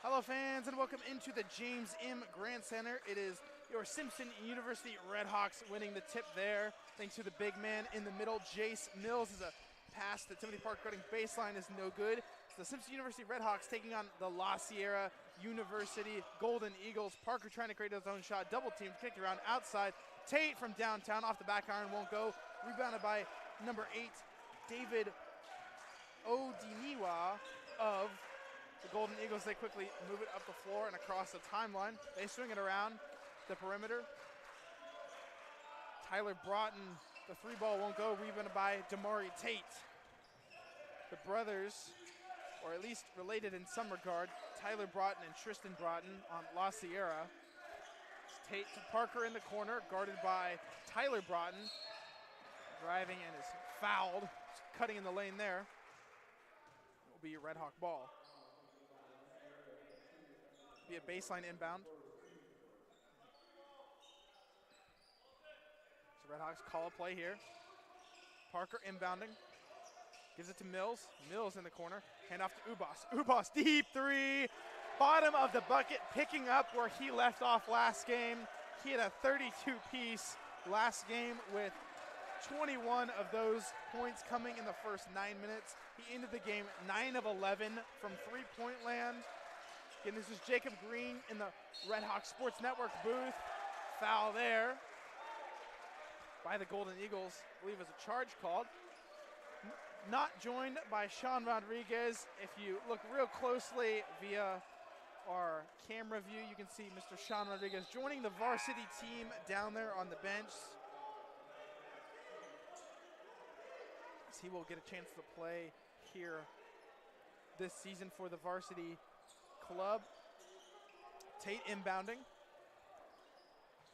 Hello fans and welcome into the James M. Grant Center. It is your Simpson University Redhawks winning the tip there thanks to the big man in the middle. Jace Mills is a pass to Timothy Parker cutting baseline is no good. It's the Simpson University Redhawks taking on the La Sierra University Golden Eagles. Parker trying to create his own shot, double team, kicked around outside. Tate from downtown off the back iron won't go. Rebounded by number 8, David Odiniwa of the Golden Eagles. They quickly move it up the floor and across the timeline. They swing it around the perimeter. Tyler Broughton, the three ball won't go, rebounded by Damari Tate. The brothers, or at least related in some regard, Tyler Broughton and Tristan Broughton on La Sierra. It's Tate to Parker in the corner, guarded by Tyler Broughton. Driving and is fouled, cutting in the lane there. It will be a Red Hawk ball. Be a baseline inbound. So Red Hawks call a play here. Parker inbounding. Gives it to Mills. Mills in the corner. Hand off to Ubas. Ubas, deep three. Bottom of the bucket, picking up where he left off last game. He had a 32-piece last game with 21 of those points coming in the first 9 minutes. He ended the game 9 of 11 from three-point land. Again, this is Jacob Green in the Red Hawk Sports Network booth. Foul there by the Golden Eagles. I believe is a charge called. Not joined by Shawn Rodriguez. If you look real closely via our camera view, you can see Mr. Shawn Rodriguez joining the varsity team down there on the bench. So he will get a chance to play here this season for the varsity club. Tate inbounding.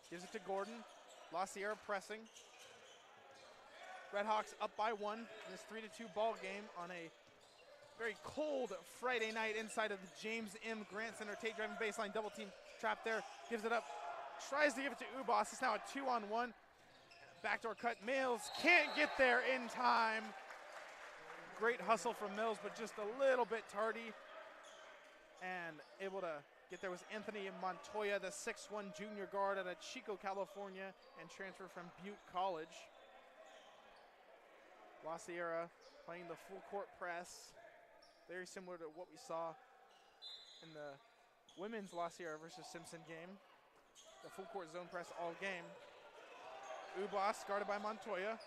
Gives it to Gordon. La Sierra pressing. Redhawks up by 1 in this 3-2 ball game on a very cold Friday night inside of the James M. Grant Center. Tate driving baseline, double team trap there. Gives it up. Tries to give it to Ubas. It's now a 2-on-1. Backdoor cut. Mills can't get there in time. Great hustle from Mills, but just a little bit tardy. And able to get there was Anthony Montoya, the 6'1" junior guard out of Chico, California, and transfer from Butte College. La Sierra playing the full court press, very similar to what we saw in the women's La Sierra versus Simpson game. The full court zone press all game. Ubas guarded by Montoya.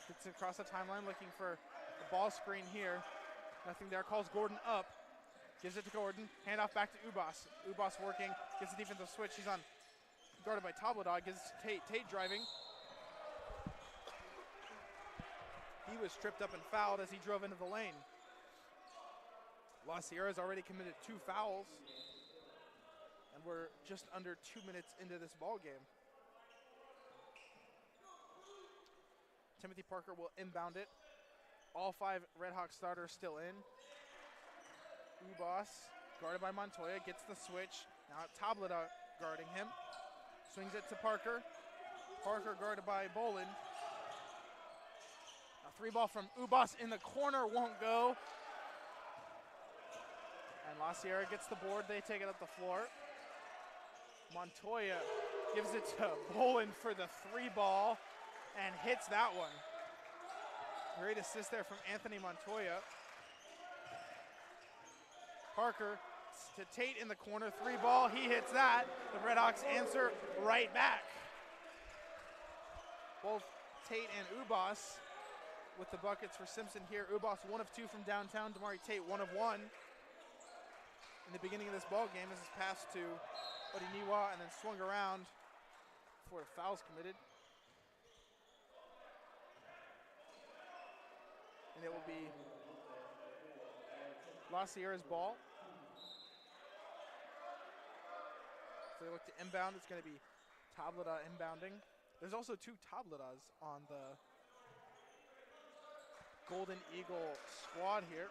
Gets across the timeline looking for the ball screen here. Nothing there, calls Gordon up. Gives it to Gordon, handoff back to Ubas. Ubas working, gets the defensive switch. He's on, guarded by Tabladog, gives it to Tate. Tate driving. He was tripped up and fouled as he drove into the lane. La Sierra's already committed 2 fouls. And we're just under 2 minutes into this ball game. Timothy Parker will inbound it. All 5 Red Hawk starters still in. Ubas, guarded by Montoya, gets the switch. Now Tableta guarding him. Swings it to Parker. Parker guarded by Boland. A 3-ball from Ubas in the corner won't go. And La Sierra gets the board. They take it up the floor. Montoya gives it to Boland for the 3-ball and hits that one. Great assist there from Anthony Montoya. Parker to Tate in the corner, 3-ball, he hits that. The Redhawks answer right back. Both Tate and Ubas with the buckets for Simpson here. Ubas 1 of 2 from downtown. Damari Tate 1 of 1. In the beginning of this ball game, this is passed to Odiniwa and then swung around before the foul's committed. And it will be La Sierra's ball. So they look to inbound. It's going to be Tableta inbounding. There's also 2 Tabletas on the Golden Eagle squad here.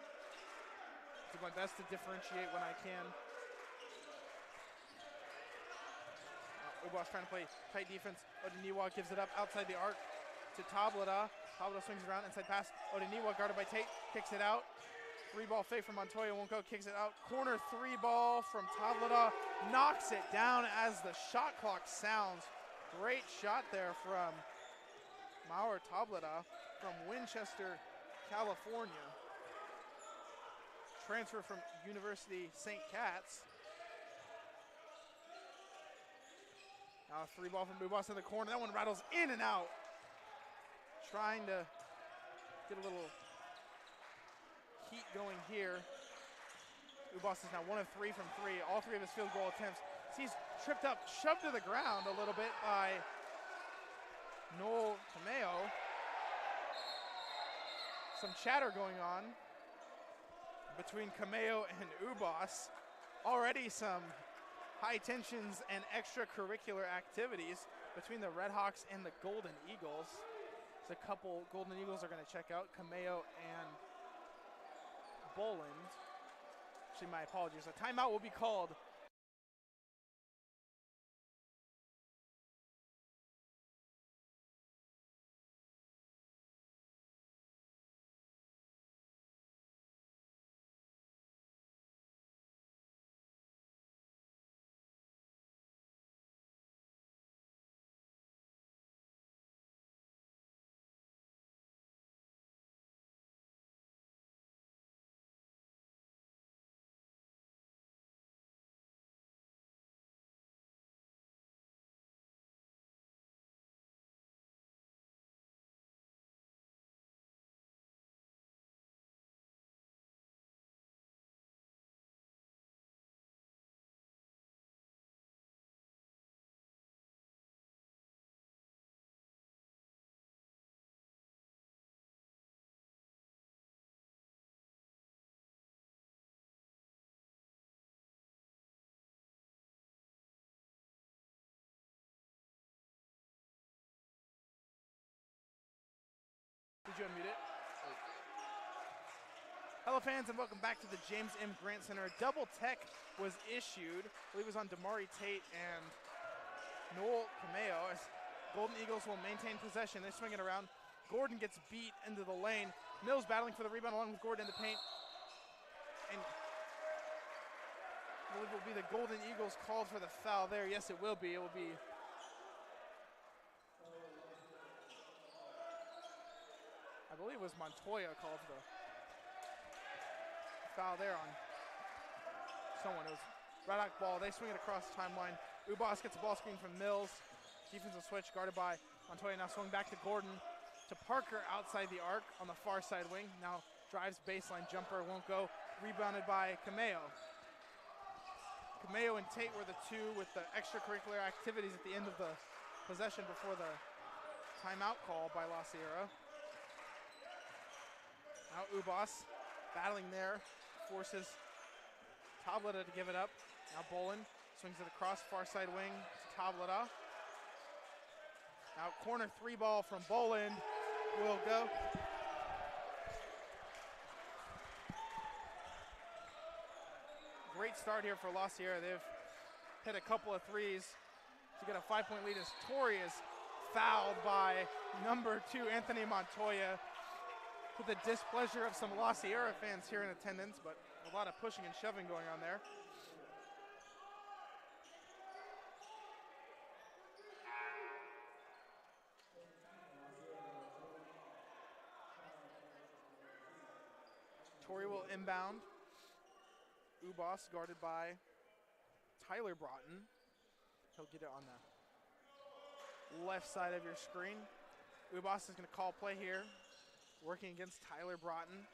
Do my best to differentiate when I can. Ubas trying to play tight defense. Odiniwa gives it up outside the arc to Tableta. Tableta swings around, inside pass. Odiniwa guarded by Tate, kicks it out. Three ball fake from Montoya, won't go, kicks it out. Corner three ball from Tableta, knocks it down as the shot clock sounds. Great shot there from Mauer Tableta from Winchester, California. Transfer from University St. Cat's. Now a three ball from Ubas in the corner. That one rattles in and out. Trying to get a little heat going here. Ubas is now 1 of 3 from 3. All 3 of his field goal attempts. He's tripped up, shoved to the ground a little bit by Noel Cameo. Some chatter going on between Cameo and Ubas. Already some high tensions and extracurricular activities between the Redhawks and the Golden Eagles. There's a couple Golden Eagles are going to check out, Cameo and Boland. Actually, my apologies. A timeout will be called. Did you unmute it? Hello fans and welcome back to the James M. Grant Center. A double tech was issued. I believe it was on Damari Tate and Noel Cameo as Golden Eagles will maintain possession. They swing it around. Gordon gets beat into the lane. Mills battling for the rebound along with Gordon in the paint. And I believe it will be the Golden Eagles called for the foul there. Yes, it will be. It will be I believe it was Montoya called for the foul there on someone. It was Redhawk ball. They swing it across the timeline. Ubas gets a ball screen from Mills. Defensive switch guarded by Montoya. Now swung back to Gordon. To Parker outside the arc on the far side wing. Now drives baseline jumper. Won't go. Rebounded by Cameo. Cameo and Tate were the two with the extracurricular activities at the end of the possession before the timeout call by La Sierra. Now Ubas battling there, forces Tableta to give it up. Now Boland swings it across far side wing to Tableta. Now corner three ball from Boland will go. Great start here for La Sierra. They've hit a couple of threes to get a 5-point lead as Torrey is fouled by number 2 Anthony Montoya. To the displeasure of some La Sierra fans here in attendance, but a lot of pushing and shoving going on there. Torrey will inbound. Ubas guarded by Tyler Broughton. He'll get it on the left side of your screen. Ubas is going to call play here. Working against Tyler Broughton.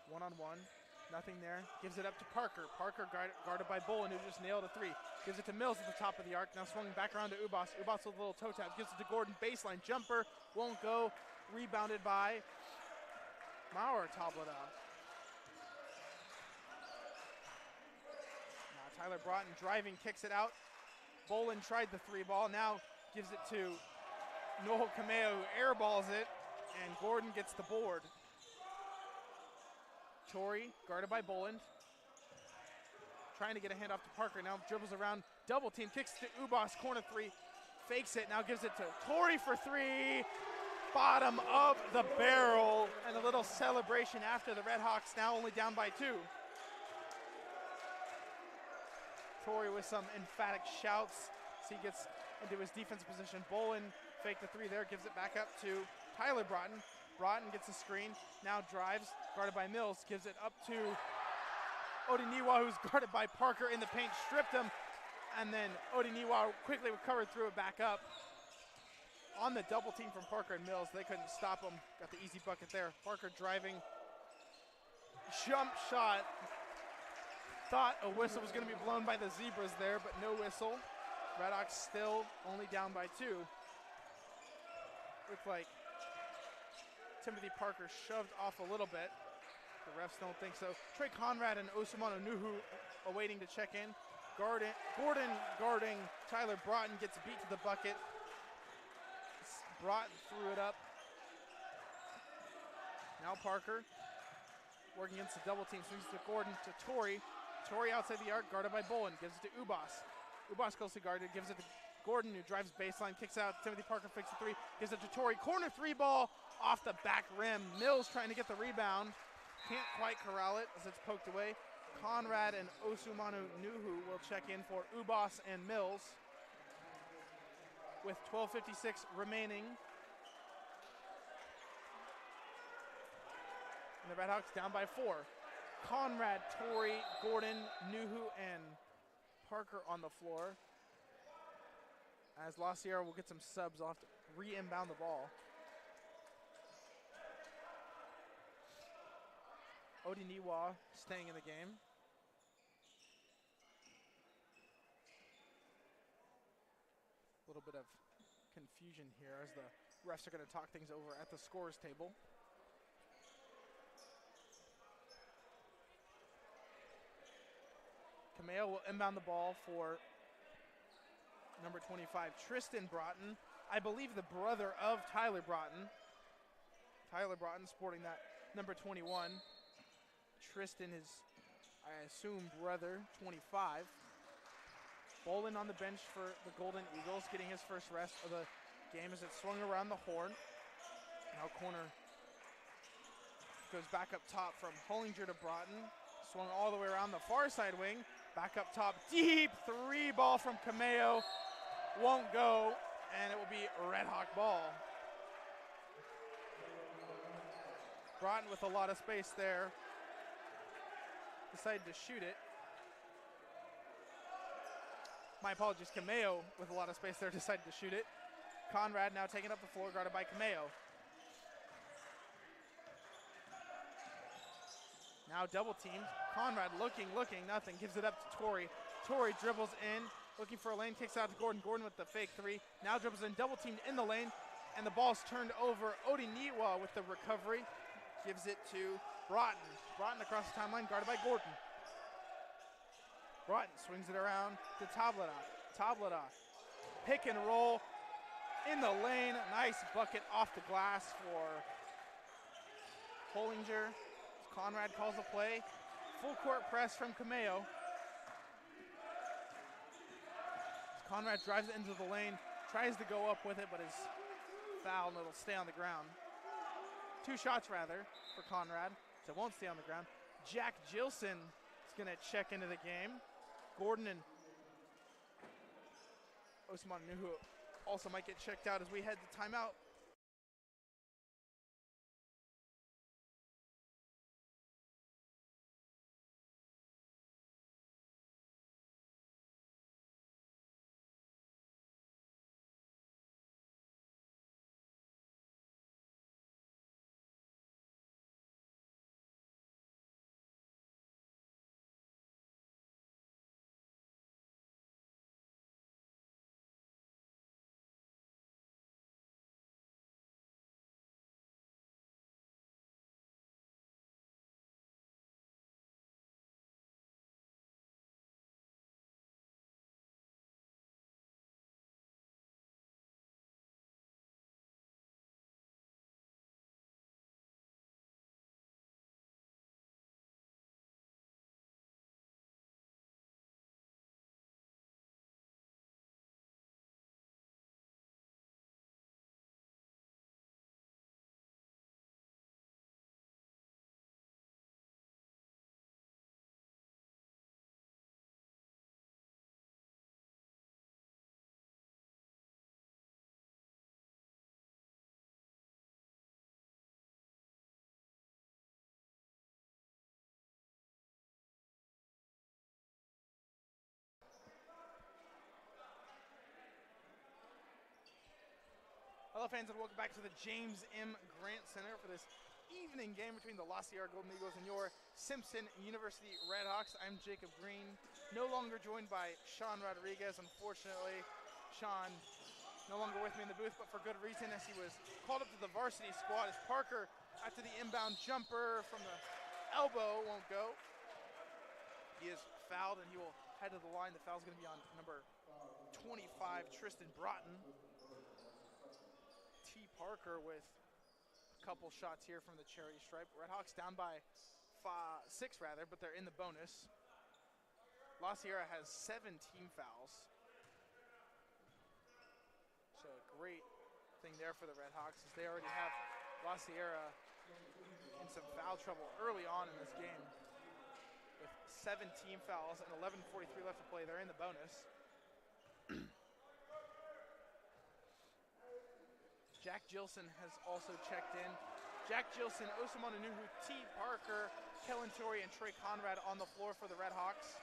One-on-one, nothing there. Gives it up to Parker. Parker guarded by Boland, who just nailed a 3. Gives it to Mills at the top of the arc. Now swung back around to Ubas. Ubas with a little toe tap. Gives it to Gordon. Baseline jumper. Won't go. Rebounded by Mauer Tableta. Now Tyler Broughton driving, kicks it out. Boland tried the 3 ball. Now gives it to Noel Cameo, who airballs it. And Gordon gets the board. Torrey, guarded by Boland. Trying to get a hand off to Parker. Now dribbles around, double team, kicks to Ubas, corner 3. Fakes it, now gives it to Torrey for 3. bottom of the barrel, and a little celebration after the Redhawks now only down by 2. Torrey with some emphatic shouts as he gets into his defense position. Bolin faked the 3 there, gives it back up to Tyler Broughton. Broughton gets a screen, now drives, guarded by Mills, gives it up to Odiniwa, who's guarded by Parker in the paint, stripped him, and then Odiniwa quickly recovered, threw it back up. On the double team from Parker and Mills, they couldn't stop him. Got the easy bucket there. Parker driving, jump shot. Thought a whistle was going to be blown by the Zebras there, but no whistle. Redhawks still only down by 2. Looked like Timothy Parker shoved off a little bit. The refs don't think so. Trey Conrad and Osumano Nuhu awaiting to check in. Gordon guarding Tyler Broughton gets beat to the bucket. Broughton threw it up. Now Parker working against the double team. Swings to Gordon to Torrey. Torrey outside the arc, guarded by Bolin. Gives it to Ubas. Ubas closely guarded. Gives it to Gordon, who drives baseline, kicks out. Timothy Parker fakes the 3. Gives it to Torrey. Corner 3 ball off the back rim. Mills trying to get the rebound. Can't quite corral it as it's poked away. Conrad and Osumanu Nuhu will check in for Ubas and Mills with 12:56 remaining. And the Redhawks down by 4. Conrad, Torrey, Gordon, Nuhu, and Parker on the floor. As La Sierra will get some subs off to re-inbound the ball. Odiniwa staying in the game. A little bit of confusion here as the refs are going to talk things over at the scorers table. Kameo will inbound the ball for number 25, Tristan Broughton. I believe the brother of Tyler Broughton. Tyler Broughton sporting that number 21. Tristan is, I assume, brother, 25. Bolin on the bench for the Golden Eagles, getting his first rest of the game as it swung around the horn. Now corner goes back up top from Hollinger to Broughton. Swung all the way around the far side wing. Back up top, deep 3 ball from Kameo. Won't go, and it will be a Redhawk ball. Broughton with a lot of space there. Decided to shoot it. My apologies, Kameo with a lot of space there decided to shoot it. Conrad now taking up the floor, guarded by Kameo. Now double teamed. Conrad looking, nothing. Gives it up to Torrey. Torrey dribbles in, looking for a lane, kicks out to Gordon. Gordon with the fake 3. Now dribbles in, double teamed in the lane, and the ball's turned over. Odiniwa with the recovery. Gives it to Broughton. Broughton across the timeline, guarded by Gordon. Broughton swings it around to Tablada. Tablada, pick and roll in the lane. Nice bucket off the glass for Hollinger. Conrad calls the play. Full court press from Kameo. Conrad drives it into the lane, tries to go up with it, but is fouled and it'll stay on the ground. 2 shots rather for Conrad, so it won't stay on the ground. Jack Gilson is going to check into the game. Gordon and Osman Nuhu also might get checked out as we head to timeout. Hello fans and welcome back to the James M. Grant Center for this evening game between the La Sierra Golden Eagles and your Simpson University Redhawks. I'm Jacob Green, no longer joined by Shawn Rodriguez. Unfortunately, Shawn no longer with me in the booth, but for good reason, as he was called up to the varsity squad as Parker, after the inbound jumper from the elbow, won't go. He is fouled and he will head to the line. The foul's going to be on number 25, Tristan Broughton. T. Parker with a couple shots here from the charity stripe. Redhawks down by 6 rather, but they're in the bonus. La Sierra has 7 team fouls. So a great thing there for the Redhawks, as they already have La Sierra in some foul trouble early on in this game. With 7 team fouls and 11:43 left to play, they're in the bonus. Jack Gilson has also checked in. Jack Gilson, Osamana Nuhu, T. Parker, Kellen Torrey, and Trey Conrad on the floor for the Redhawks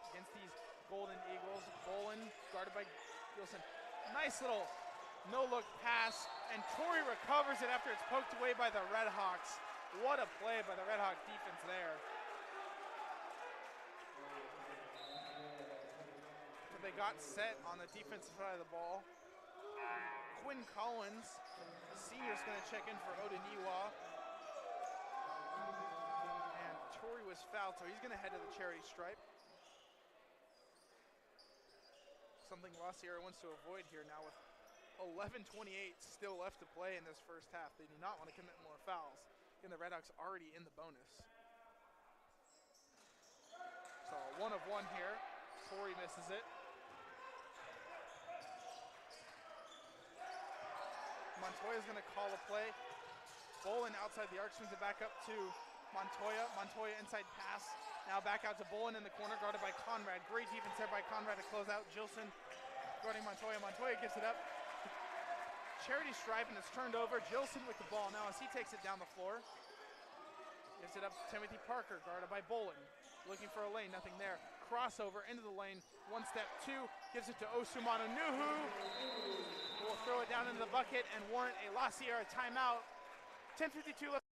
against these Golden Eagles. Bolin guarded by Gilson. Nice little no-look pass, and Torrey recovers it after it's poked away by the Redhawks. What a play by the Redhawk defense there. So they got set on the defensive side of the ball. Quinn Collins, the senior, is going to check in for Odeniwa. And Torrey was fouled, so he's going to head to the charity stripe. Something La Sierra wants to avoid here now with 11:28 still left to play in this first half. They do not want to commit more fouls. Again, the Redhawks already in the bonus. So a 1-of-1 here. Torrey misses it. Montoya's going to call a play. Bolin outside the arc, swings it back up to Montoya. Montoya inside pass. Now back out to Bolin in the corner, guarded by Conrad. Great defense there by Conrad to close out. Gilson guarding Montoya. Montoya gets it up. Charity stripe, and it's turned over. Gilson with the ball now as he takes it down the floor. Gives it up to Timothy Parker, guarded by Bolin. Looking for a lane, nothing there. Crossover into the lane. One step, 2. Gives it to Osamana Nuhu. Will throw it down into the bucket and warrant a La Sierra timeout. 10:52 left.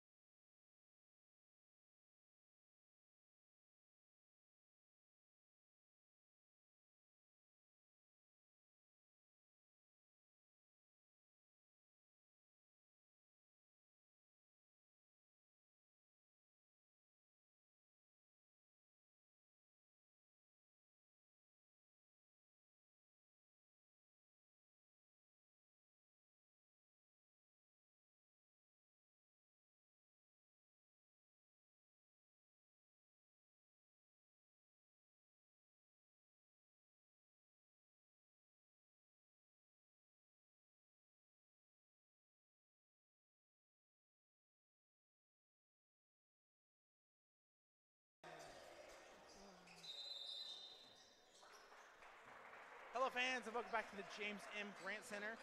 Hello fans and welcome back to the James M. Grant Center.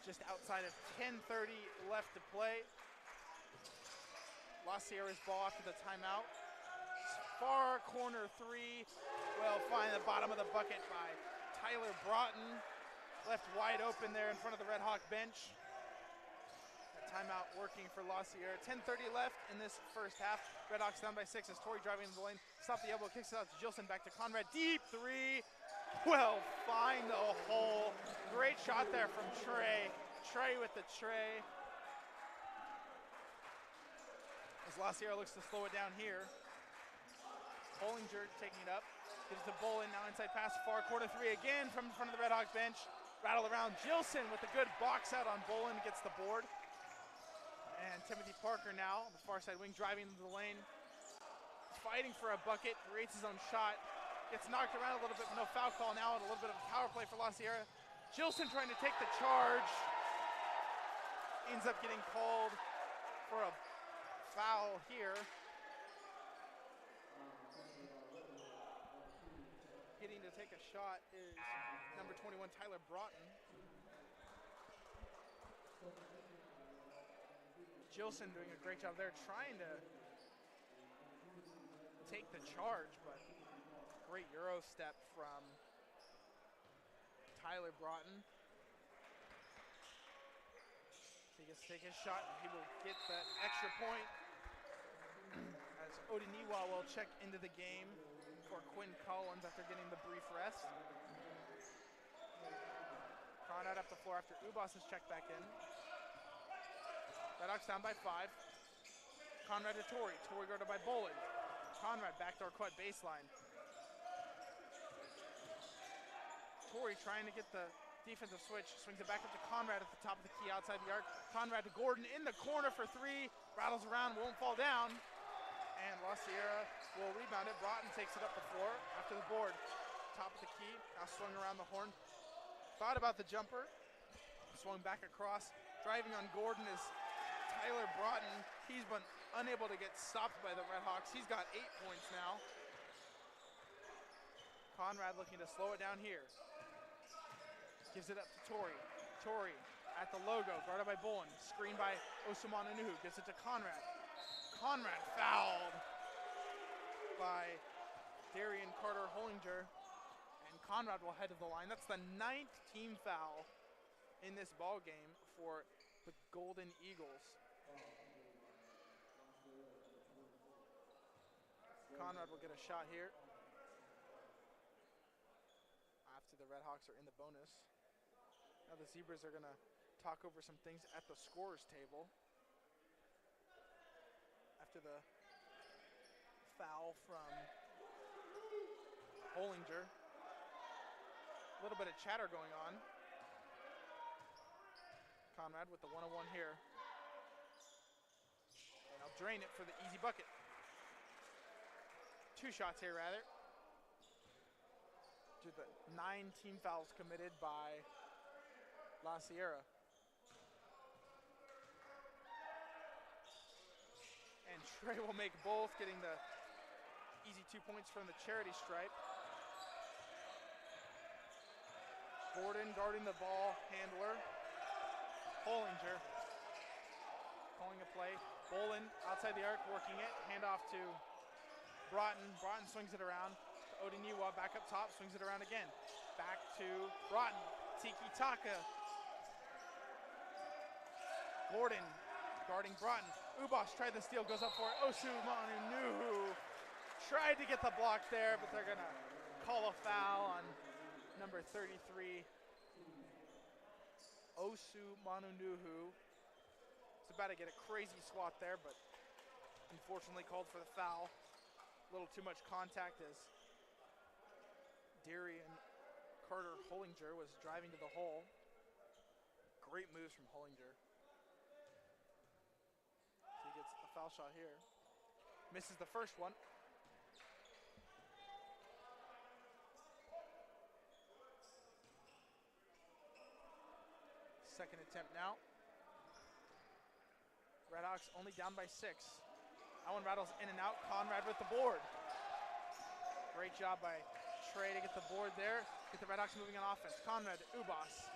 Just outside of 10:30 left to play. La Sierra's ball after the timeout. Far corner 3. Well, find the bottom of the bucket by Tyler Broughton. Left wide open there in front of the Redhawk bench. That timeout working for La Sierra. 10:30 left in this first half. Redhawks down by 6 as Torrey driving into the lane. Stop the elbow, kicks it out to Gilson, back to Conrad. Deep 3. Well, find the hole. Great shot there from Trey. Trey with the tray. As La Sierra looks to slow it down here. Bollinger taking it up. Gives to Bolin, now inside pass, far corner 3 again from in front of the Redhawk bench. Rattle around. Gilson with a good box out on Bolin, gets the board. And Timothy Parker now, the far side wing, driving into the lane. Fighting for a bucket, creates his own shot. Gets knocked around a little bit, but no foul call now, and a little bit of a power play for La Sierra. Gilson trying to take the charge. Ends up getting called for a foul here. Getting to take a shot is number 21, Tyler Broughton. Gilson doing a great job there, trying to take the charge, but great Euro step from Tyler Broughton. He gets to take his shot, and he will get that extra point as Odiniwa will check into the game for Quinn Collins after getting the brief rest. Conrad up the floor after Ubas has checked back in. Redhawks down by 5. Conrad to Torrey. Torrey guarded by Boland. Conrad backdoor cut baseline. Torrey trying to get the defensive switch. Swings it back up to Conrad at the top of the key outside the arc. Conrad to Gordon in the corner for 3. Rattles around, won't fall down. And La Sierra will rebound it. Broughton takes it up the floor after the board. Top of the key, now swung around the horn. Thought about the jumper. Swung back across. Driving on Gordon is Tyler Broughton. He's been unable to get stopped by the Redhawks. He's got 8 points now. Conrad looking to slow it down here. Gives it up to Torrey. Torrey at the logo, guarded by Boland. Screened by Osumanunuhu. Gives it to Conrad. Conrad fouled by Darian Carter-Hollinger. And Conrad will head to the line. That's the 9th team foul in this ball game for the Golden Eagles. Conrad will get a shot here after the Redhawks are in the bonus. Now the Zebras are going to talk over some things at the scorer's table after the foul from Hollinger. A little bit of chatter going on. Conrad with the one-on-one here. And I'll drain it for the easy bucket. 2 shots here, rather. To the 9 team fouls committed by La Sierra. And Trey will make both, getting the easy 2 points from the charity stripe. Gordon guarding the ball handler. Hollinger calling a play. Boland outside the arc, working it. Handoff to Broughton. Broughton swings it around to Odiniwa. Back up top, swings it around again. Back to Broughton. Tiki Taka. Gordon guarding Broughton. Ubas tried the steal, goes up for it. Osumanunuhu tried to get the block there, but they're going to call a foul on number 33. Osumanunuhu. He's about to get a crazy swat there, but unfortunately called for the foul. A little too much contact as Darian Carter-Hollinger was driving to the hole. Great moves from Hollinger. So he gets a foul shot here. Misses the first one. Second attempt now. Redhawks only down by 6. That one rattles in and out. Conrad with the board. Great job by Trey to get the board there. Get the Redhawks moving on offense. Conrad to Ubas.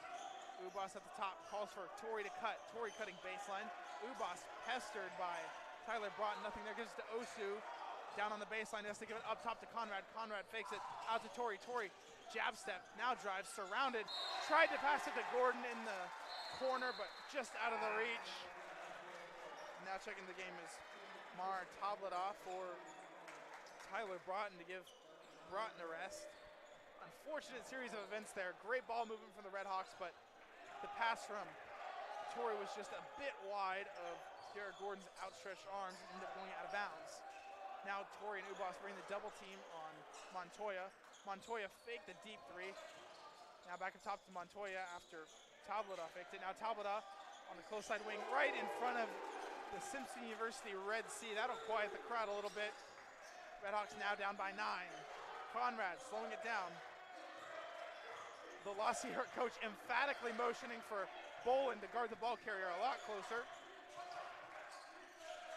Ubas at the top calls for Torrey to cut. Torrey cutting baseline. Ubas pestered by Tyler Broughton. Nothing there. Gives it to Osu. Down on the baseline. He has to give it up top to Conrad. Conrad fakes it out to Torrey. Torrey jab step. Now drives. Surrounded. Tried to pass it to Gordon in the corner, but just out of the reach. Now checking the game is Mar Tablada for Tyler Broughton to give Broughton a rest. Unfortunate series of events there. Great ball movement from the Redhawks, but the pass from Torrey was just a bit wide of Garrett Gordon's outstretched arms and ended up going out of bounds. Now Torrey and Ubas bring the double team on Montoya. Montoya faked the deep 3. Now back up top to Montoya after Tablada faked it. Now Tablada on the close side wing right in front of the Simpson University Red Sea. That'll quiet the crowd a little bit. Redhawks now down by 9. Conrad slowing it down. The La Sierra coach emphatically motioning for Boland to guard the ball carrier a lot closer.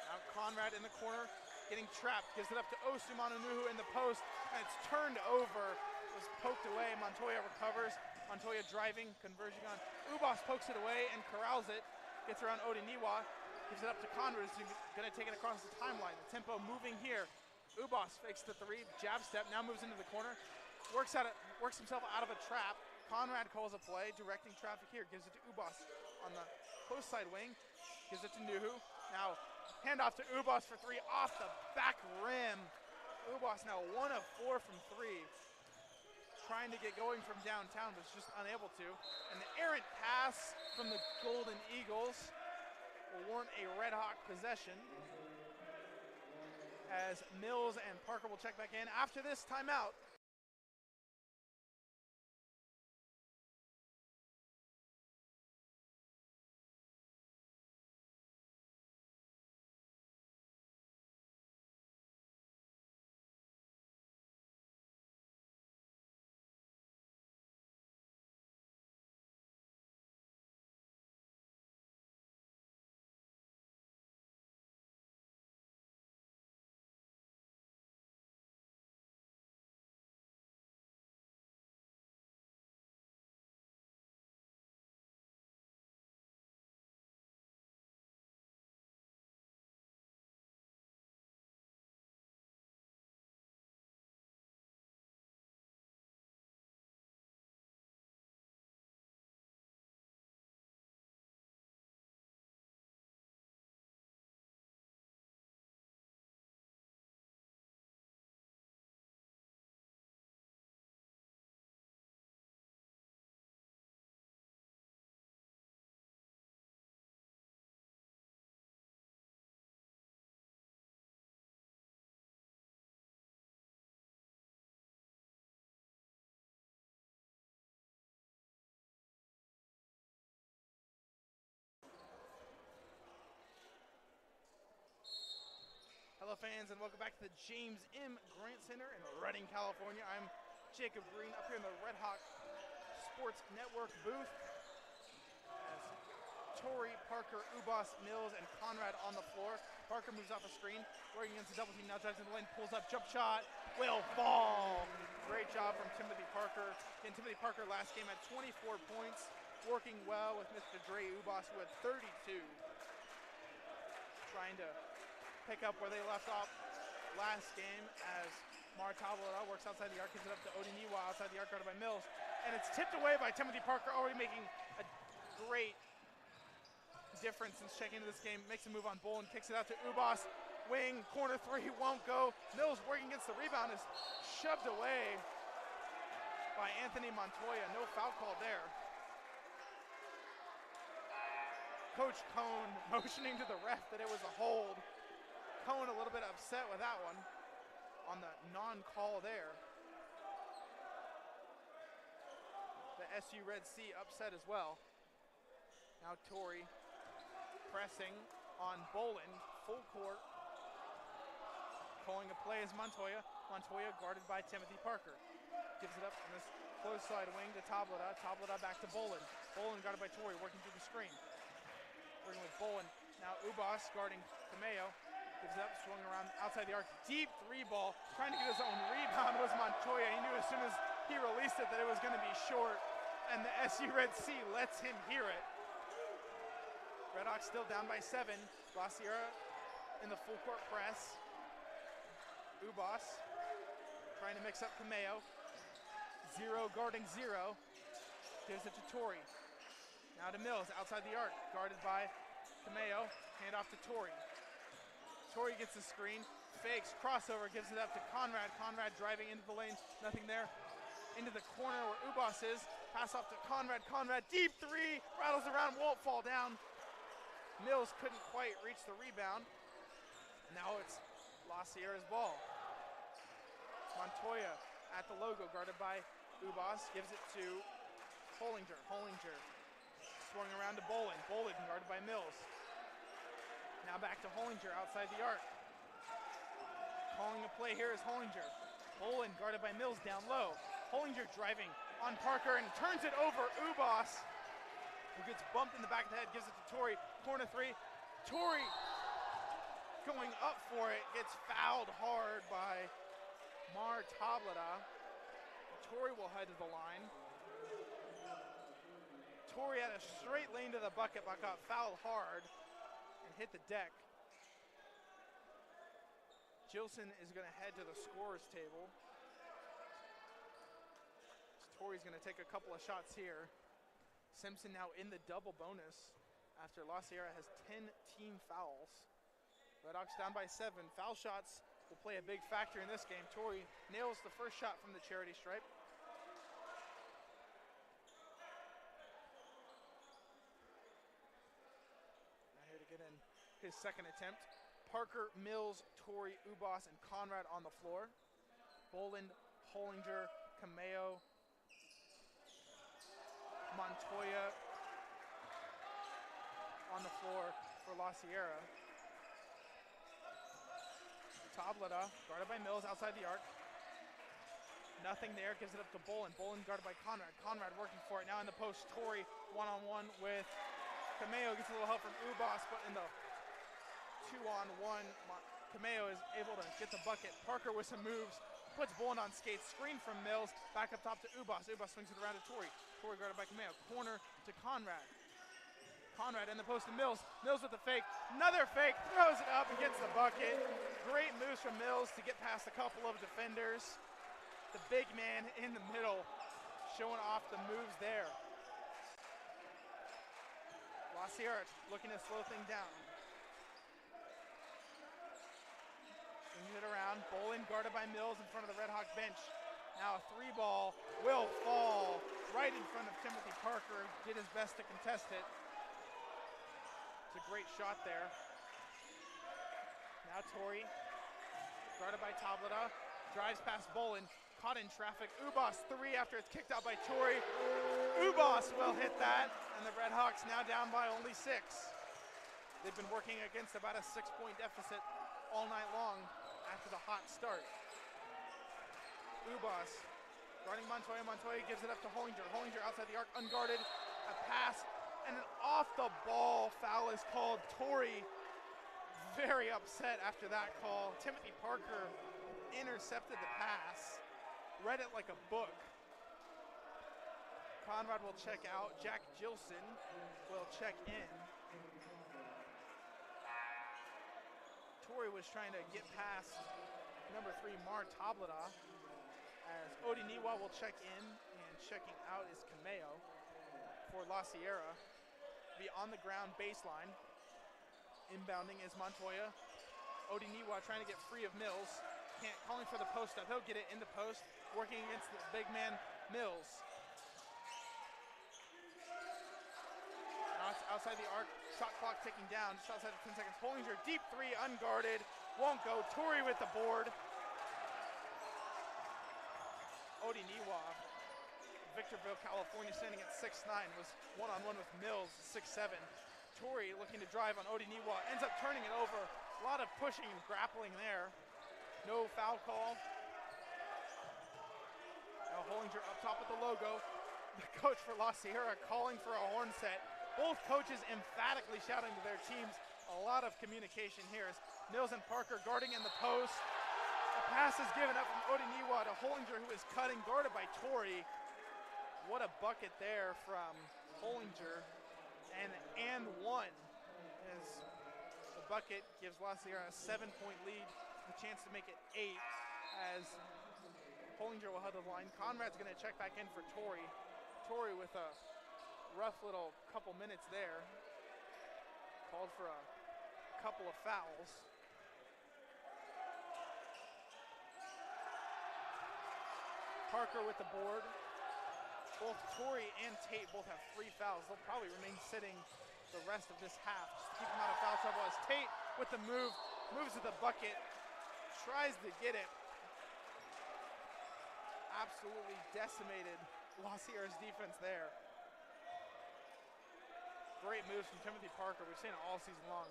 Now Conrad in the corner, getting trapped. Gives it up to Osumanunuhu in the post, and it's turned over. It was poked away. Montoya recovers. Montoya driving, converging on. Ubas pokes it away and corrals it. Gets around Odiniwa. Gives it up to Conrad, who's going to take it across the timeline. The tempo moving here. Ubas fakes the 3, jab step, now moves into the corner. Works himself out of a trap. Conrad calls a play, directing traffic here. Gives it to Ubas on the close side wing. Gives it to Nuhu. Now handoff to Ubas for three off the back rim. Ubas now 1 of 4 from three. Trying to get going from downtown, but just unable to. And the errant pass from the Golden Eagles will warrant a Red Hawk possession, as Mills and Parker will check back in after this timeout. Hello fans, and welcome back to the James M. Grant Center in Redding, California. I'm Jacob Green up here in the Red Hawk Sports Network booth. As Torrey, Parker, Ubas, Mills, and Conrad on the floor. Parker moves off a screen, working against a double team, now drives in the lane, pulls up, jump shot, will fall. Great job from Timothy Parker. And Timothy Parker last game had 24 points, working well with Mr. Dre Ubas, who had 32. Trying to pick up where they left off last game as Martabla works outside the arc, gives it up to Odiniwa outside the arc, guarded by Mills. And it's tipped away by Timothy Parker, already making a great difference since checking into this game. Makes a move on Bolin, kicks it out to Ubas. Wing, corner three, won't go. Mills working against the rebound is shoved away by Anthony Montoya. No foul called there. Coach Cohn motioning to the ref that it was a hold. Cohn a little bit upset with that one on the non-call there. The SU Red Sea upset as well. Now Torrey pressing on Bolin, full court. Calling a play is Montoya. Montoya guarded by Timothy Parker. Gives it up on this close side wing to Tablada. Tablada back to Bolin. Bolin guarded by Torrey, working through the screen. Working with Bolin. Now Ubas guarding Cameo. Gives it up, swung around outside the arc. Deep three ball. Trying to get his own rebound was Montoya. He knew as soon as he released it that it was going to be short. And the SU Red Sea lets him hear it. Red Hawks still down by 7. La Sierra in the full court press. Ubas trying to mix up Cameo. 0 guarding 0. Gives it to Torrey. Now to Mills outside the arc. Guarded by Cameo. Hand off to Torrey. Torrey gets the screen, fakes, crossover, gives it up to Conrad. Conrad driving into the lane, nothing there. Into the corner where Ubas is. Pass off to Conrad. Conrad, deep three, rattles around, won't fall down. Mills couldn't quite reach the rebound. Now it's La Sierra's ball. Montoya at the logo, guarded by Ubas, gives it to Hollinger. Hollinger swung around to Bolin. Bolin guarded by Mills. Now back to Hollinger outside the arc. Calling a play here is Hollinger. Bolin guarded by Mills down low. Hollinger driving on Parker and turns it over Ubas, who gets bumped in the back of the head, gives it to Torrey. Corner three. Torrey going up for it, gets fouled hard by Mar Tablada. Torrey will head to the line. Torrey had a straight lane to the bucket but got fouled hard and hit the deck. Gilson is going to head to the scorer's table. Torrey's going to take a couple of shots here. Simpson now in the double bonus. after La Sierra has 10 team fouls. Redhawks down by 7. Foul shots will play a big factor in this game. Torrey nails the first shot from the charity stripe. Now here to get in his second attempt. Parker, Mills, Torrey, Ubas, and Conrad on the floor. Boland, Hollinger, Cameo, Montoya on the floor for La Sierra. Tableta, guarded by Mills outside the arc. Nothing there, gives it up to Boland. Boland guarded by Conrad. Conrad working for it, now in the post. Torrey one-on-one with Cameo, gets a little help from Ubas, but in the 2-on-1, Cameo is able to get the bucket. Parker with some moves, puts Boland on skates, screen from Mills, back up top to Ubas. Ubas swings it around to Torrey. Torrey guarded by Cameo. Corner to Conrad. Conrad in the post to Mills. Mills with the fake. Another fake. Throws it up and gets the bucket. Great moves from Mills to get past a couple of defenders. The big man in the middle showing off the moves there. La Sierra looking to slow things down. Swings it around. Boland guarded by Mills in front of the Red Hawk bench. Now a 3-ball will fall right in front of Timothy Parker. Did his best to contest it. It's a great shot there. Now Torrey, guarded by Tableta, drives past Boland, caught in traffic. Ubas 3 after it's kicked out by Torrey. Ubas will hit that, and the Red Hawks now down by only 6. They've been working against about a 6-point deficit all night long after the hot start. Ubas guarding Montoya. Montoya gives it up to Hollinger. Hollinger outside the arc, unguarded. A pass and an off-the-ball foul is called. Torrey very upset after that call. Timothy Parker intercepted the pass, read it like a book. Conrad will check out. Jack Gilson will check in. Torrey was trying to get past number 3, Mar Tableta, as Odi Niwa will check in, and checking out is Cameo for La Sierra. Be on the ground baseline. Inbounding is Montoya. Odi Niwa trying to get free of Mills. Calling for the post up. He'll get it in the post, working against the big man, Mills. Now it's outside the arc. Shot clock ticking down. Just outside of 10 seconds. Hollinger, deep 3, unguarded. Won't go. Torrey with the board. Odi Niwa, Victorville, California, standing at 6'9", was one-on-one with Mills, 6'7". Torrey looking to drive on Odi Niwa, ends up turning it over. A lot of pushing and grappling there. No foul call. Now Hollinger up top with the logo. The coach for La Sierra calling for a horn set. Both coaches emphatically shouting to their teams. A lot of communication here as Mills and Parker guarding in the post. A pass is given up from Odi Niwa to Hollinger, who is cutting, guarded by Torrey. What a bucket there from Hollinger. And one, as the bucket gives La Sierra a 7-point lead, a chance to make it 8, as Hollinger will head the line. Conrad's going to check back in for Torrey. Torrey with a rough little couple minutes there. Called for a couple of fouls. Parker with the board. Both Torrey and Tate both have 3 fouls. They'll probably remain sitting the rest of this half just to keep them out of foul trouble, as Tate with the move, moves to the bucket, tries to get it. Absolutely decimated La Sierra's defense there. Great moves from Timothy Parker. We've seen it all season long.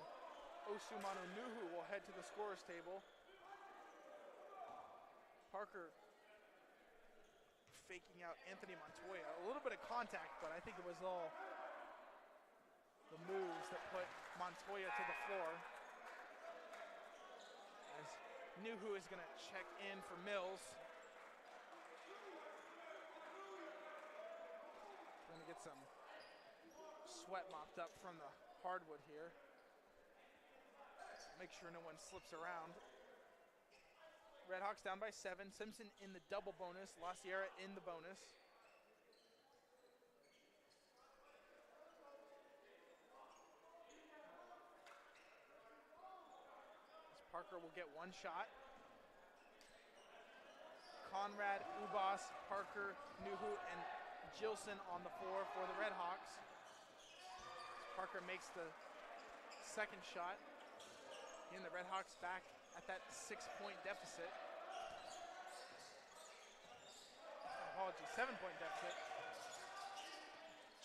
Osumanu Nuhu will head to the scorer's table. Parker faking out Anthony Montoya. A little bit of contact, but I think it was all the moves that put Montoya to the floor. As Nuhu is going to check in for Mills. Going to get some sweat mopped up from the hardwood here. Make sure no one slips around. Redhawks down by 7. Simpson in the double bonus. La Sierra in the bonus. Parker will get one shot. Conrad, Ubas, Parker, Nuhu, and Gilson on the floor for the Red Hawks. Parker makes the second shot. Again, the Red Hawks back at that 6-point deficit. Apologies, 7-point deficit.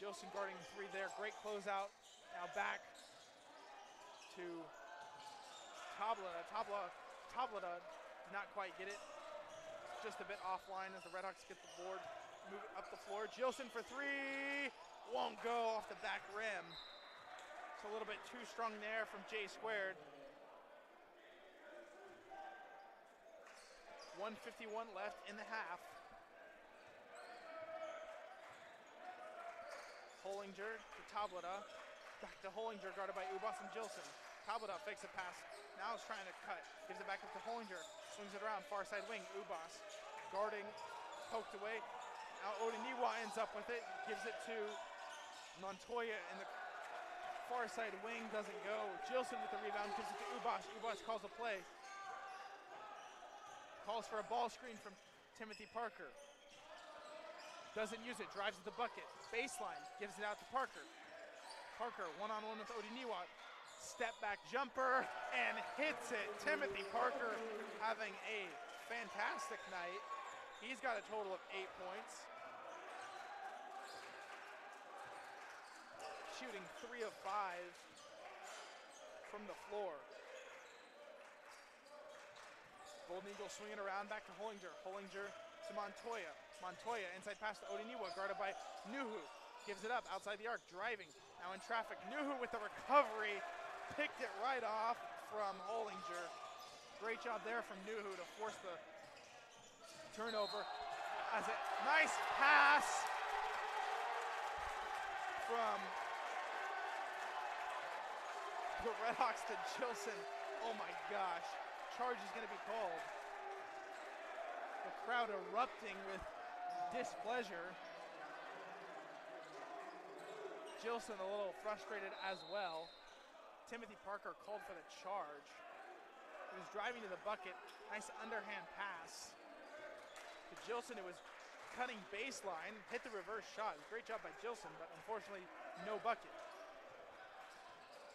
Gilson guarding three there. Great closeout. Now back to Tableta. Tableta did not quite get it. Just a bit offline as the Red Hawks get the board, move it up the floor. Gilson for three, won't go off the back rim. It's a little bit too strong there from J squared. 1:51 left in the half. Hollinger to Tableta. Back to Hollinger, guarded by Ubas and Gilson. Tableta fakes a pass. Now is trying to cut. Gives it back up to Hollinger. Swings it around, far side wing. Ubas guarding, poked away. Now Odeniwa ends up with it. Gives it to Montoya in the far side wing. Doesn't go. Gilson with the rebound. Gives it to Ubas. Ubas calls a play. Calls for a ball screen from Timothy Parker. Doesn't use it. Drives to the bucket. Baseline. Gives it out to Parker. Parker one-on-one with Odeniwa. Step back jumper and hits it. Timothy Parker having a fantastic night. He's got a total of 8 points. Shooting 3 of 5 from the floor. Golden Eagles swinging around back to Hollinger. Hollinger to Montoya. Montoya inside pass to Odeniwa, guarded by Nuhu. Gives it up outside the arc, driving. Now in traffic. Nuhu with the recovery. Picked it right off from Hollinger. Great job there from Nuhu to force the turnover. As a nice pass from the Red Hawks to Gilson. Oh my gosh, charge is gonna be called. The crowd erupting with displeasure. Gilson a little frustrated as well. Timothy Parker called for the charge. He was driving to the bucket. Nice underhand pass to Gilson, who was cutting baseline, hit the reverse shot. It was a great job by Gilson, but unfortunately, no bucket.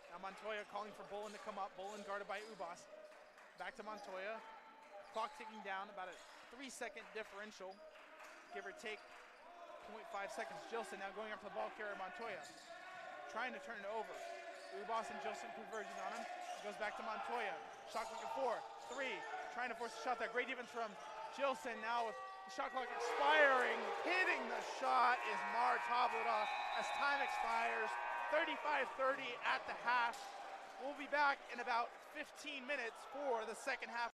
Now Montoya calling for Bolin to come up. Bolin guarded by Ubas. Back to Montoya. Clock ticking down, about a 3-second differential, give or take 0.5 seconds. Gilson now going up to the ball carrier, Montoya. Trying to turn it over. Ubas and Gilson converging on him. Goes back to Montoya. Shot clock at 4, 3. Trying to force a shot there. Great defense from Gilson. Now with the shot clock expiring, hitting the shot is Mar Tableta as time expires. 35-30 at the half. We'll be back in about 15 minutes for the second half.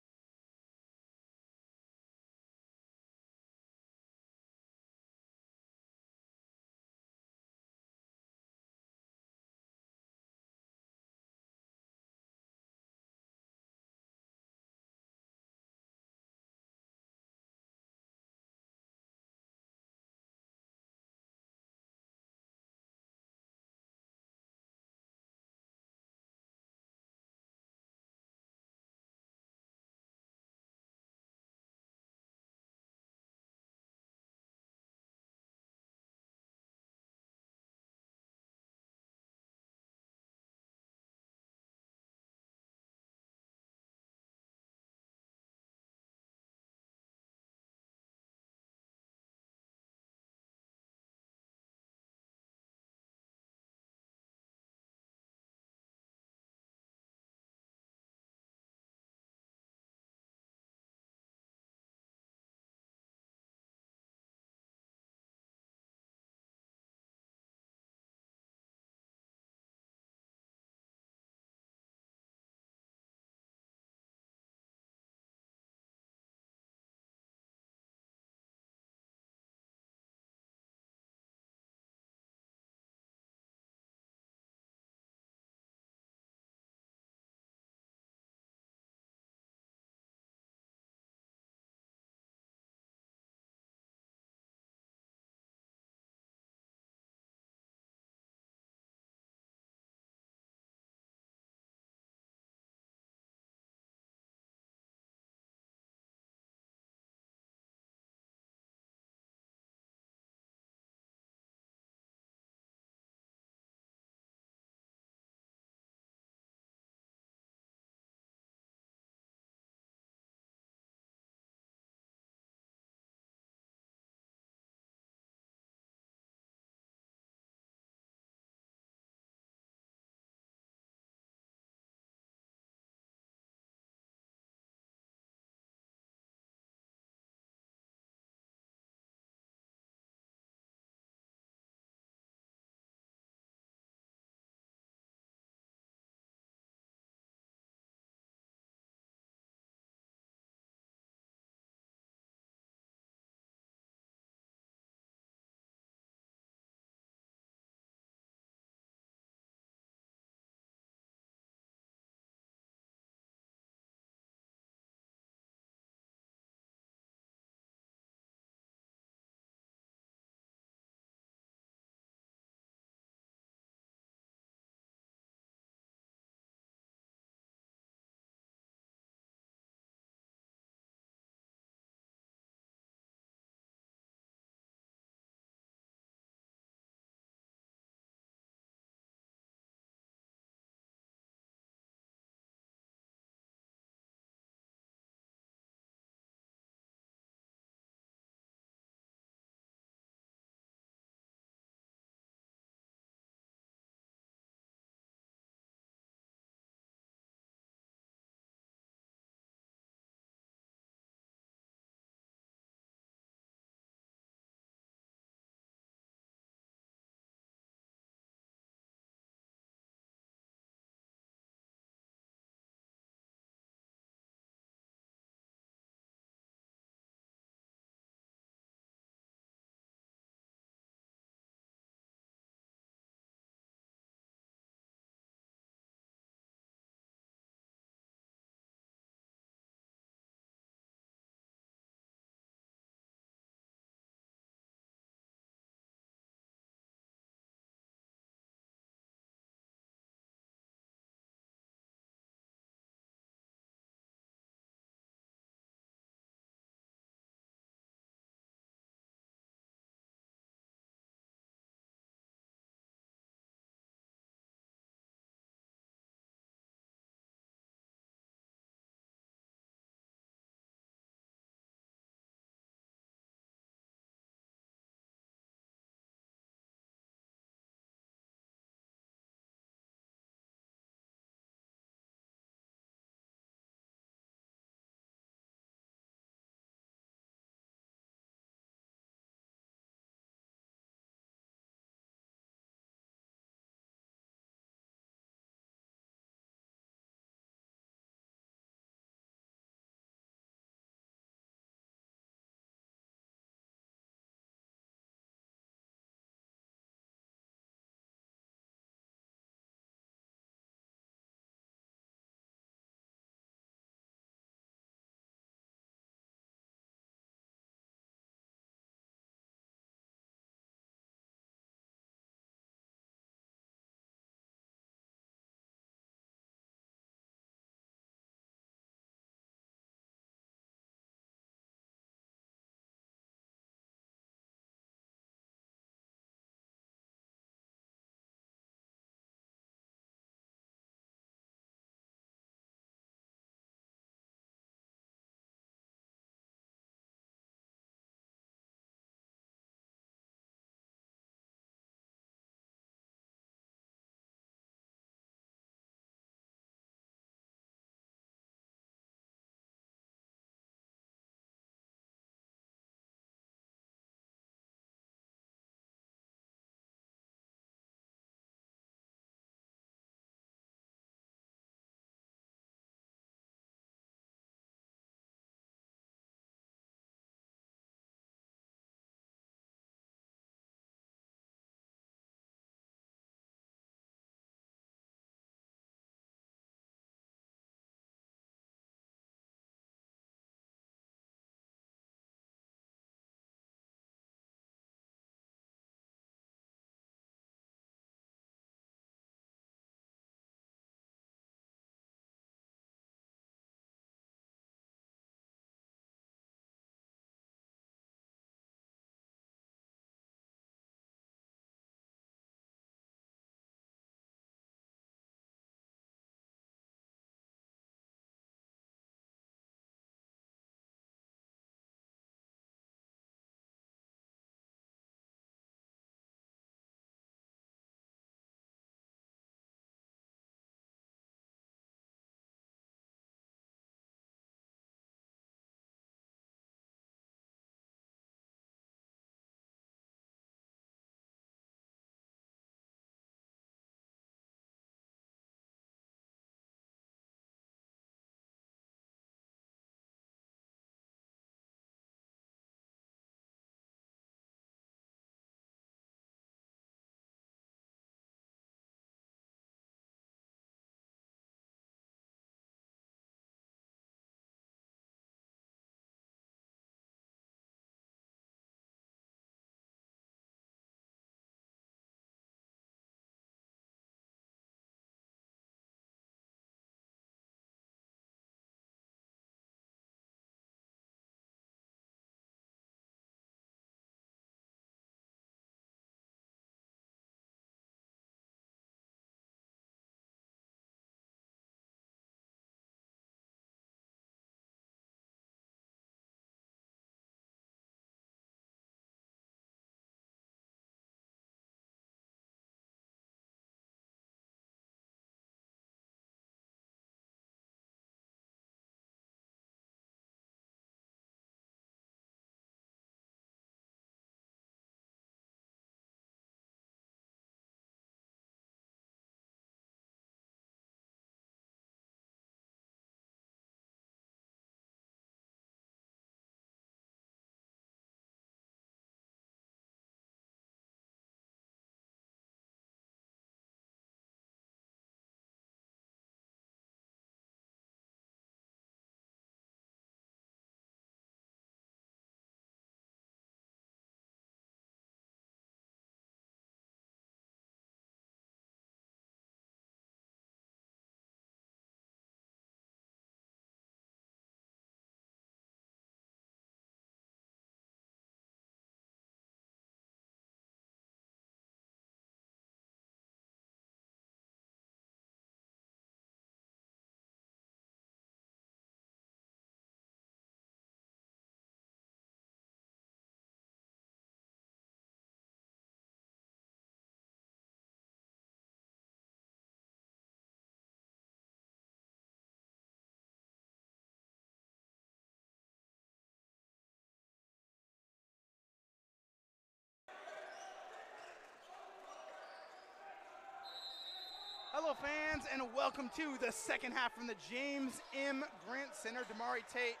Hello fans, and welcome to the second half from the James M. Grant Center. Damari Tate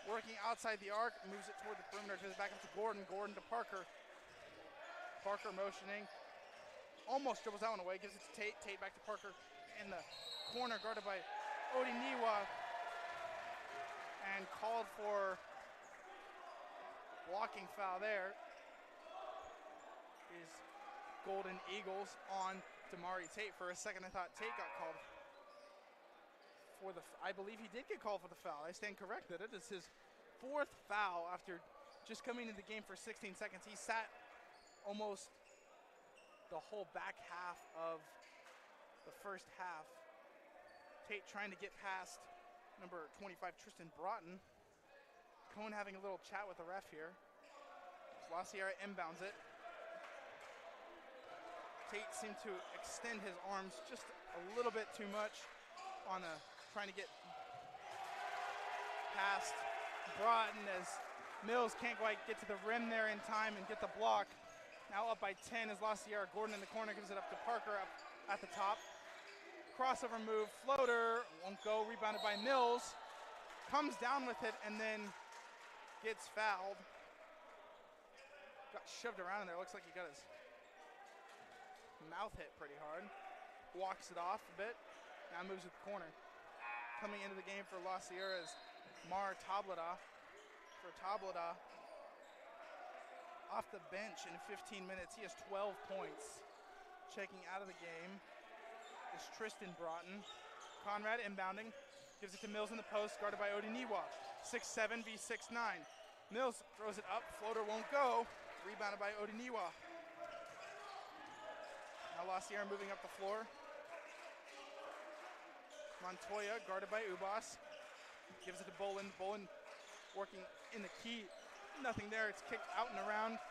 working outside the arc, moves it toward the perimeter, gives it back up to Gordon. Gordon to Parker. Parker motioning, almost dribbles that one away, gives it to Tate. Tate back to Parker in the corner, guarded by Odiniwa, and called for blocking foul there. Is Golden Eagles on Damari Tate. For a second, I thought Tate got called for the, I believe he did get called for the foul. I stand corrected. It is his fourth foul after just coming into the game for 16 seconds. He sat almost the whole back half of the first half. Tate trying to get past number 25, Tristan Broughton. Cohen having a little chat with the ref here. LaSierra inbounds it. Tate seemed to extend his arms just a little bit too much on trying to get past Broughton, as Mills can't quite get to the rim there in time and get the block. Now up by 10 is LaSierra. Gordon in the corner gives it up to Parker up at the top. Crossover move, floater, won't go, rebounded by Mills. Comes down with it and then gets fouled. Got shoved around in there, looks like he got his mouth hit pretty hard. Walks it off a bit, now moves to the corner. Coming into the game for LaSierra is Mar Tablada. For Tablada, off the bench in 15 minutes, he has 12 points. Checking out of the game is Tristan Broughton. Conrad inbounding, gives it to Mills in the post, guarded by Odiniwa. 6'7" v 6'9". Mills throws it up, floater won't go, rebounded by Odiniwa. Now LaSierra moving up the floor. Montoya guarded by Ubas. Gives it to Bolin. Bolin working in the key. Nothing there. It's kicked out and around.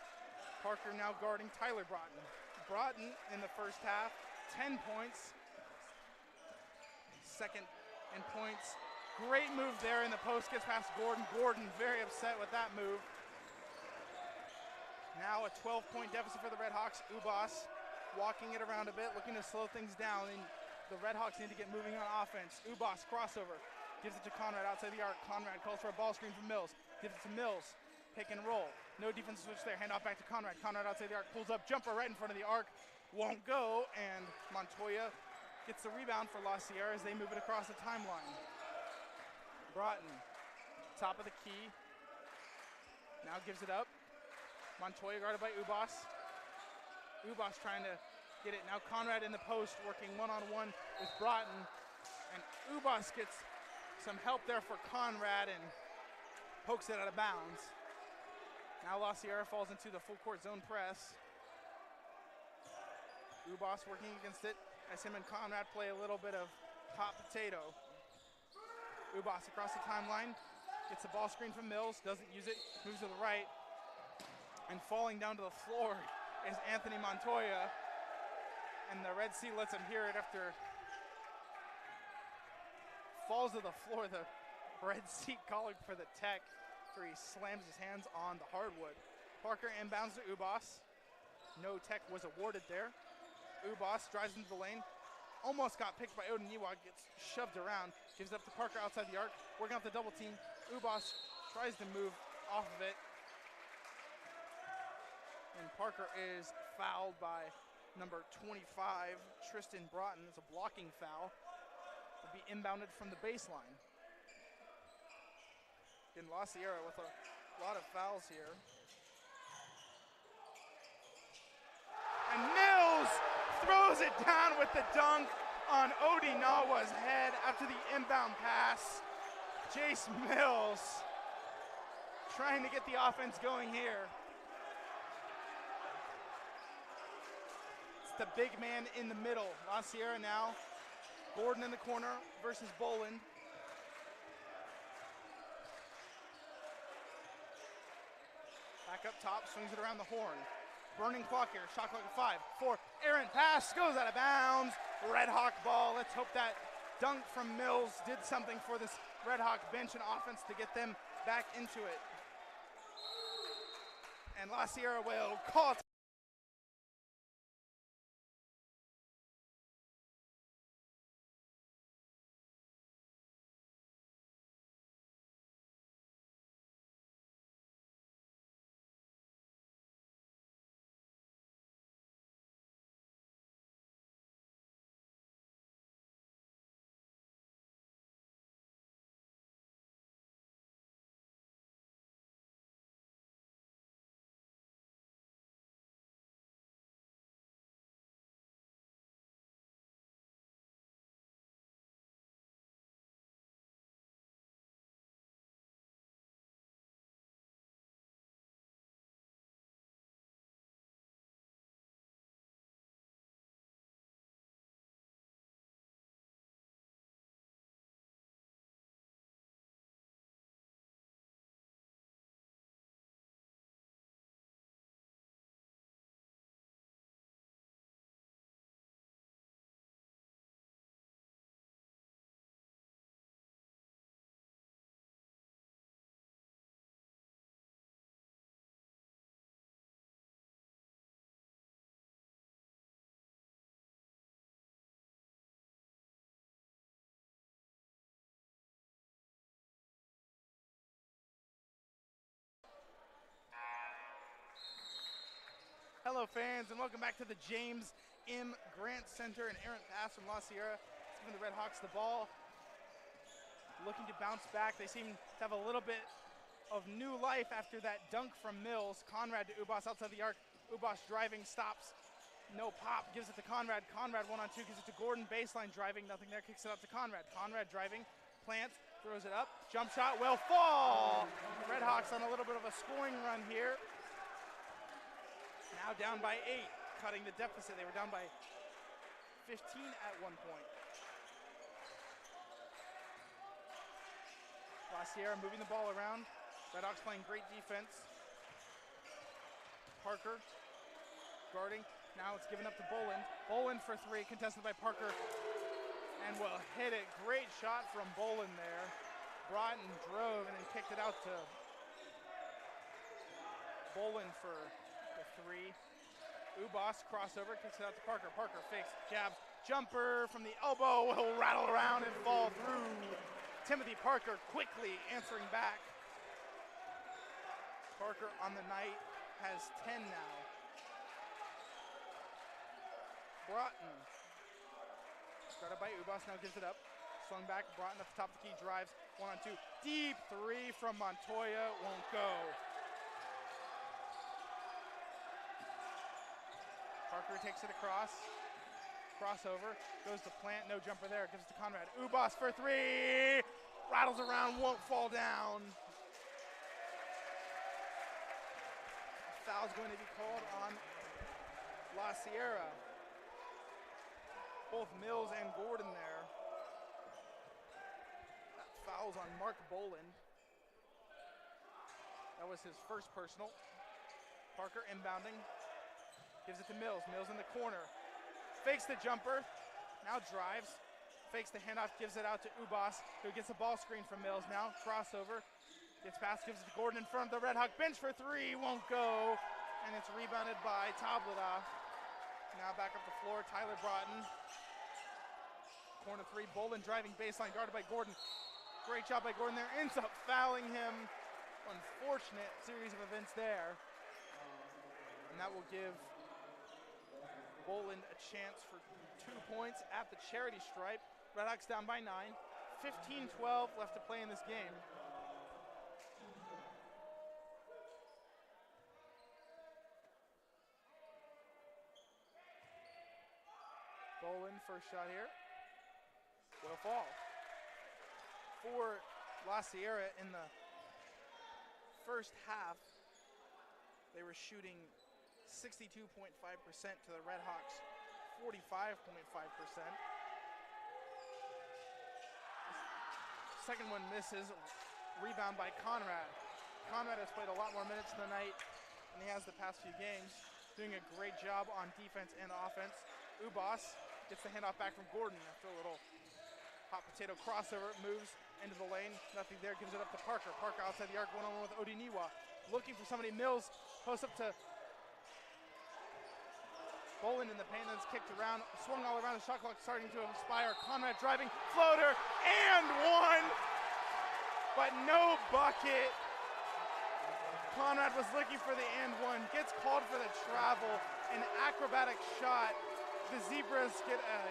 Parker now guarding Tyler Broughton. Broughton in the first half, 10 points. Second in points. Great move there in the post. Gets past Gordon. Gordon very upset with that move. Now a 12-point deficit for the Redhawks. Ubas walking it around a bit, looking to slow things down, and the Redhawks need to get moving on offense. Ubas crossover, gives it to Conrad outside the arc. Conrad calls for a ball screen from Mills, gives it to Mills, pick and roll. No defensive switch there, hand off back to Conrad. Conrad outside the arc, pulls up, jumper right in front of the arc, won't go, and Montoya gets the rebound for LaSierra as they move it across the timeline. Broughton, top of the key, now gives it up. Montoya guarded by Ubas. Ubas trying to get it. Now Conrad in the post working one-on-one with Broughton. And Ubas gets some help there for Conrad and pokes it out of bounds. Now LaSierra falls into the full court zone press. Ubas working against it as him and Conrad play a little bit of hot potato. Ubas across the timeline, gets the ball screen from Mills, doesn't use it, moves to the right. And falling down to the floor is Anthony Montoya, and the Red Sea lets him hear it after falls to the floor. The Red Sea calling for the tech after he slams his hands on the hardwood. Parker inbounds to Ubas. No tech was awarded there. Ubas drives into the lane, almost got picked by Odiniwa, gets shoved around, gives it up to Parker outside the arc, working off the double team. Ubas tries to move off of it, and Parker is fouled by number 25, Tristan Broughton. It's a blocking foul. Will be inbounded from the baseline. Again, LaSierra with a lot of fouls here. And Mills throws it down with the dunk on Odinawa's head after the inbound pass. Jace Mills trying to get the offense going here. The big man in the middle. LaSierra now. Gordon in the corner versus Boland. Back up top, swings it around the horn. Burning clock here, shot clock at 5, 4, errant pass, goes out of bounds. Red Hawk ball. Let's hope that dunk from Mills did something for this Red Hawk bench and offense to get them back into it. And LaSierra will call Hello fans, and welcome back to the James M. Grant Center. An errant pass from La Sierra. It's giving the Red Hawks the ball. Looking to bounce back. They seem to have a little bit of new life after that dunk from Mills. Conrad to Ubas outside the arc. Ubas driving, stops. No pop, gives it to Conrad. Conrad 1-on-2, gives it to Gordon. Baseline driving, nothing there, kicks it out to Conrad. Conrad driving, plants, throws it up. Jump shot will fall. Red Hawks on a little bit of a scoring run here. Now down by 8, cutting the deficit. They were down by 15 at one point. La Sierra moving the ball around. Red Hawks playing great defense. Parker guarding. Now it's given up to Boland. Boland for 3, contested by Parker. And will hit it. Great shot from Boland there. Broughton drove and then kicked it out to Boland for the 3. Ubas crossover, kicks it out to Parker. Parker fakes, jabs, jumper from the elbow will rattle around and fall through. Timothy Parker quickly answering back. Parker on the night has 10 now. Broughton, started by Ubas, now gives it up. Swung back, Broughton up the top of the key, drives, 1-on-2. Deep 3 from Montoya, won't go. Parker takes it across, crossover, goes to Plant, no jumper there, gives it to Conrad. Ubas for 3, rattles around, won't fall down. Foul's going to be called on La Sierra. Both Mills and Gordon there. That foul's on Mark Boland. That was his first personal. Parker inbounding. Gives it to Mills. Mills in the corner. Fakes the jumper. Now drives. Fakes the handoff. Gives it out to Ubas, who gets a ball screen from Mills now. Crossover. Gets past. Gives it to Gordon in front of the Red Hawk bench for 3. Won't go. And it's rebounded by Tablada. Now back up the floor. Tyler Broughton. Corner 3. Boland driving baseline. Guarded by Gordon. Great job by Gordon there. Ends up fouling him. Unfortunate series of events there. And that will give Boland a chance for 2 points at the charity stripe. Red Hawks down by 9. 15-12 left to play in this game. Boland, first shot here, will fall. For La Sierra in the first half, they were shooting 62.5% to the Red Hawks 45.5%. Second one misses, rebound by Conrad. Conrad has played a lot more minutes tonight than he has the past few games, doing a great job on defense and offense. Ubas gets the handoff back from Gordon after a little hot potato crossover, moves into the lane, nothing there, gives it up to Parker. Parker outside the arc, one-on-one with Odiniwa. Looking for somebody, Mills, post up to Boland in the paint, then it's kicked around, swung all around, the shot clock starting to expire. Conrad driving, floater, and 1, but no bucket. Conrad was looking for the and 1, gets called for the travel, an acrobatic shot. The Zebras get a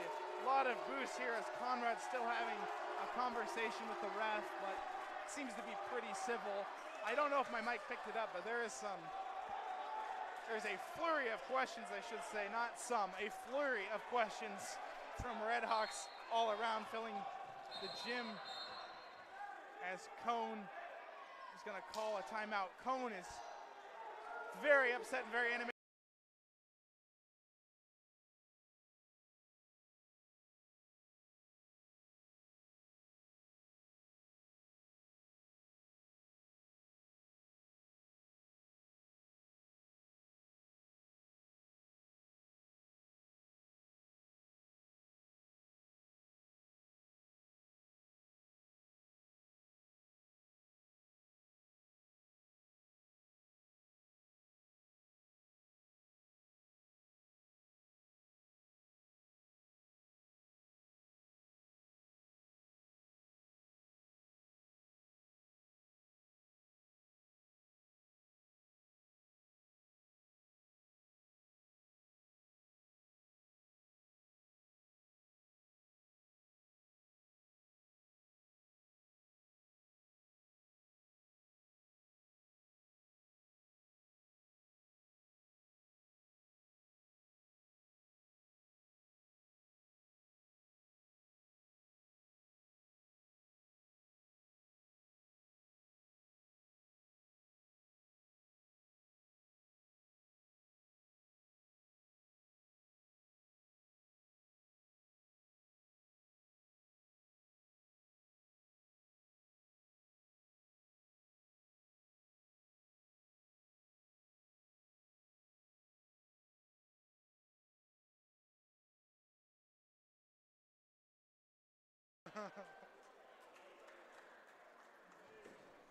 lot of boost here as Conrad's still having a conversation with the ref, but seems to be pretty civil. I don't know if my mic picked it up, but there's a flurry of questions, I should say, not some, a flurry of questions from Red Hawks all around, filling the gym as Cone is going to call a timeout. Cone is very upset and very animated.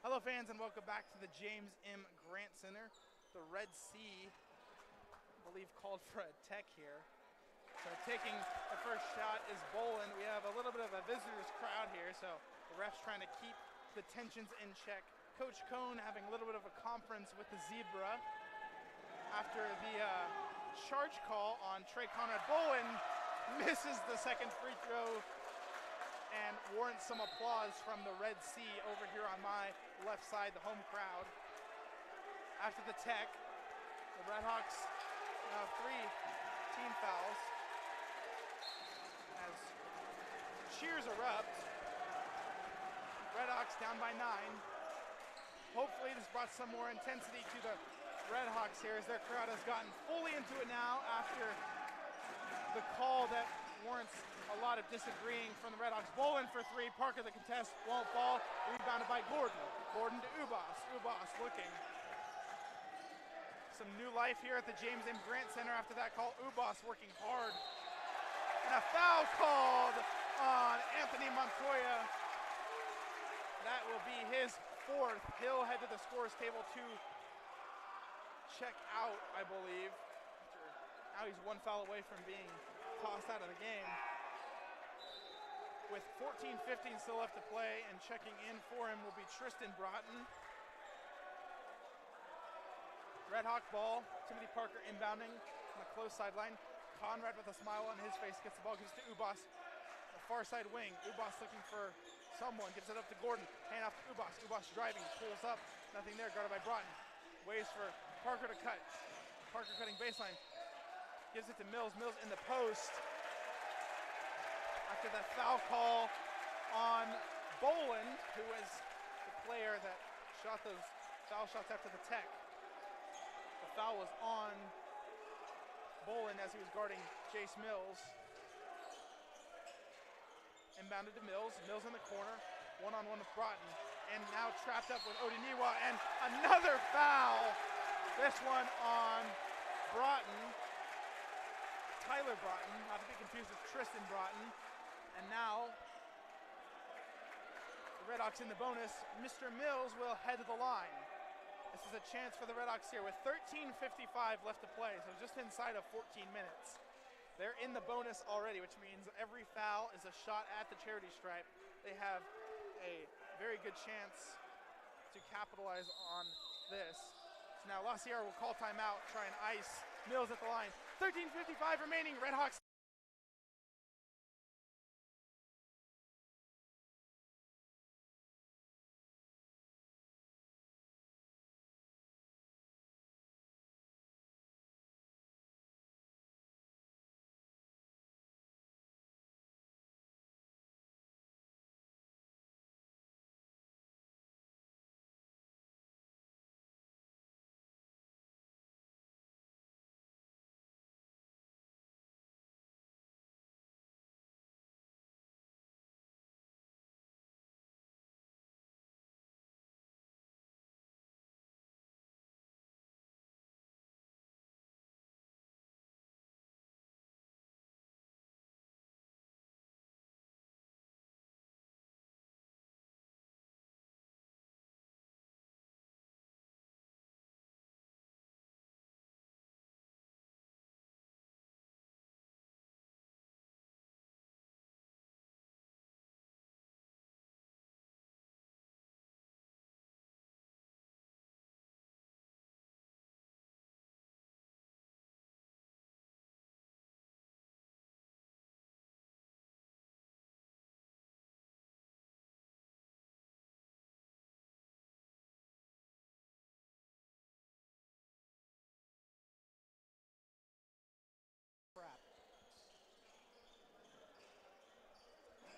Hello fans and welcome back to the James M. Grant Center. The Red Sea, I believe, called for a tech here. So taking the first shot is Boland. We have a little bit of a visitors crowd here, so the ref's trying to keep the tensions in check. Coach Cohn having a little bit of a conference with the Zebra after the charge call on Trey Conrad. Boland misses the second free throw and warrants some applause from the Red Sea over here on my left side, the home crowd. After the tech, the Redhawks now have 3 team fouls as cheers erupt. Redhawks down by 9. Hopefully this brought some more intensity to the Redhawks here as their crowd has gotten fully into it now after the call that warrants a lot of disagreeing from the Redhawks. Boland for 3, Parker the contest, won't fall, rebounded by Gordon. Gordon to Ubas, Ubas looking. Some new life here at the James M. Grant Center after that call. Ubas working hard. And a foul called on Anthony Montoya. That will be his 4th. He'll head to the scores table to check out, I believe. Now he's 1 foul away from being tossed out of the game. With 14:15 still left to play, and checking in for him will be Tristan Broughton. Red Hawk ball, Timothy Parker inbounding on the close sideline. Conrad with a smile on his face gets the ball, gives it to Ubas. The far side wing, Ubas looking for someone, gives it up to Gordon. Hand off to Ubas, Ubas driving, pulls up, nothing there, guarded by Broughton. Waits for Parker to cut. Parker cutting baseline, gives it to Mills, Mills in the post. After that foul call on Boland, who was the player that shot those foul shots after the tech. The foul was on Boland as he was guarding Jace Mills. Inbounded to Mills, Mills in the corner, one-on-one with Broughton. And now trapped up with Odiniwa, and another foul. This one on Broughton. Tyler Broughton, not to be confused with Tristan Broughton. And now, the Redhawks in the bonus. Mr. Mills will head to the line. This is a chance for the Redhawks here with 13:55 left to play, so just inside of 14 minutes. They're in the bonus already, which means every foul is a shot at the charity stripe. They have a very good chance to capitalize on this. So now La Sierra will call timeout, try and ice Mills at the line. 13:55 remaining, Redhawks.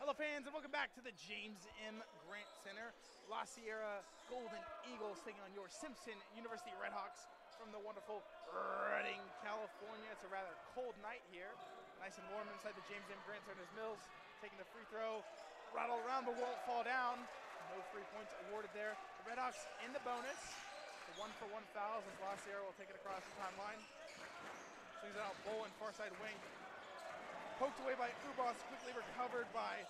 Hello fans and welcome back to the James M. Grant Center. La Sierra Golden Eagles taking on your Simpson University Redhawks from the wonderful Redding, California. It's a rather cold night here. Nice and warm inside the James M. Grant Center. Mills taking the free throw, rattle around but won't fall down. No 3 points awarded there. The Redhawks in the bonus. The 1-for-1 fouls as La Sierra will take it across the timeline. Swings it out, Boland, far side wing. Poked away by Ubas, quickly recovered by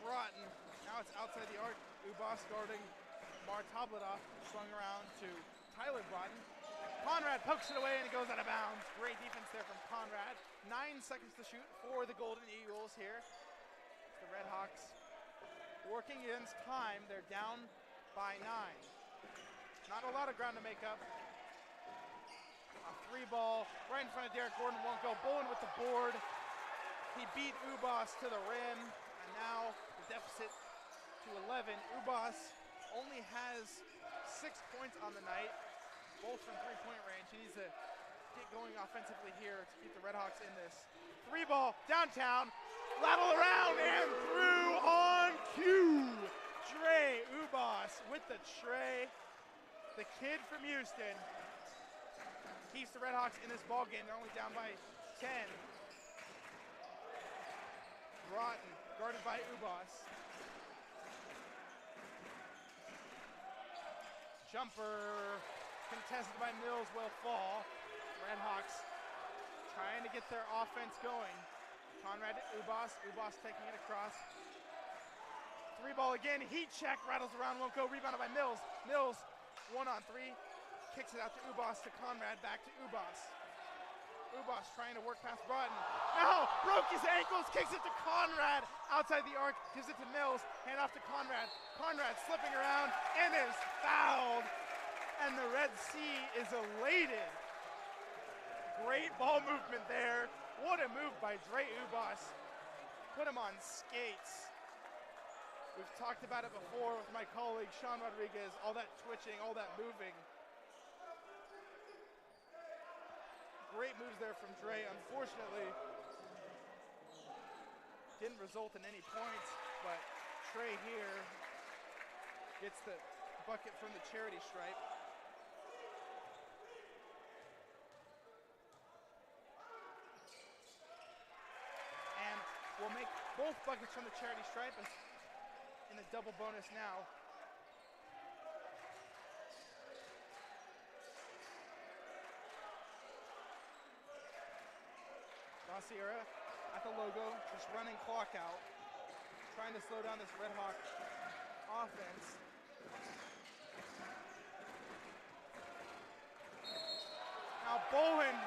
Broughton. Now it's outside the arc. Ubas guarding Mar Tablatov. Swung around to Tyler Broughton. Conrad pokes it away and it goes out of bounds. Great defense there from Conrad. 9 seconds to shoot for the Golden Eagles here. The Red Hawks working against time. They're down by 9. Not a lot of ground to make up. A 3-ball right in front of Derek Gordon won't go. Bolin with the board. He beat Ubas to the rim, and now the deficit to 11. Ubas only has 6 points on the night, both from 3-point range. He needs to get going offensively here to keep the Red Hawks in this. 3-ball downtown, lateral around and through on cue. Dre Ubas with the tray. The kid from Houston keeps the Red Hawks in this ball game. They're only down by 10. Broughton guarded by Ubas. Jumper contested by Mills will fall. Red Hawks trying to get their offense going. Conrad to Ubas. Ubas taking it across. 3-ball again. Heat check. Rattles around. Won't go. Rebounded by Mills. Mills 1-on-3. Kicks it out to Ubas to Conrad. Back to Ubas. Ubas trying to work past Broughton. Now broke his ankles. Kicks it to Conrad. Outside the arc. Gives it to Mills. Hand off to Conrad. Conrad slipping around and is fouled. And the Red Sea is elated. Great ball movement there. What a move by Dre Ubas. Put him on skates. We've talked about it before with my colleague Shawn Rodriguez. All that twitching, all that moving. Great moves there from Dre. Unfortunately, didn't result in any points, but Trey here gets the bucket from the charity stripe. And we'll make both buckets from the charity stripe in the double bonus now. Sierra at the logo, just running clock out, trying to slow down this Red Hawk offense. Now Bolin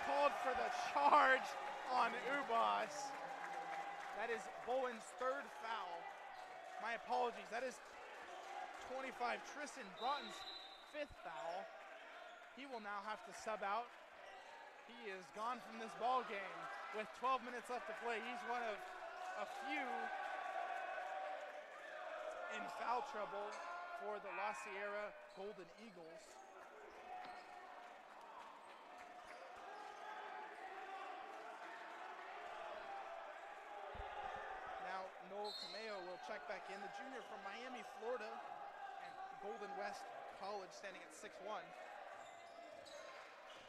called for the charge on Ubas. That is Bolin's 3rd foul. My apologies, that is 25. Tristan Broughton's 5th foul. He will now have to sub out. He is gone from this ball game with 12 minutes left to play. He's one of a few in foul trouble for the La Sierra Golden Eagles. Now Noel Cameo will check back in, the junior from Miami, Florida, and Golden West College, standing at 6'1".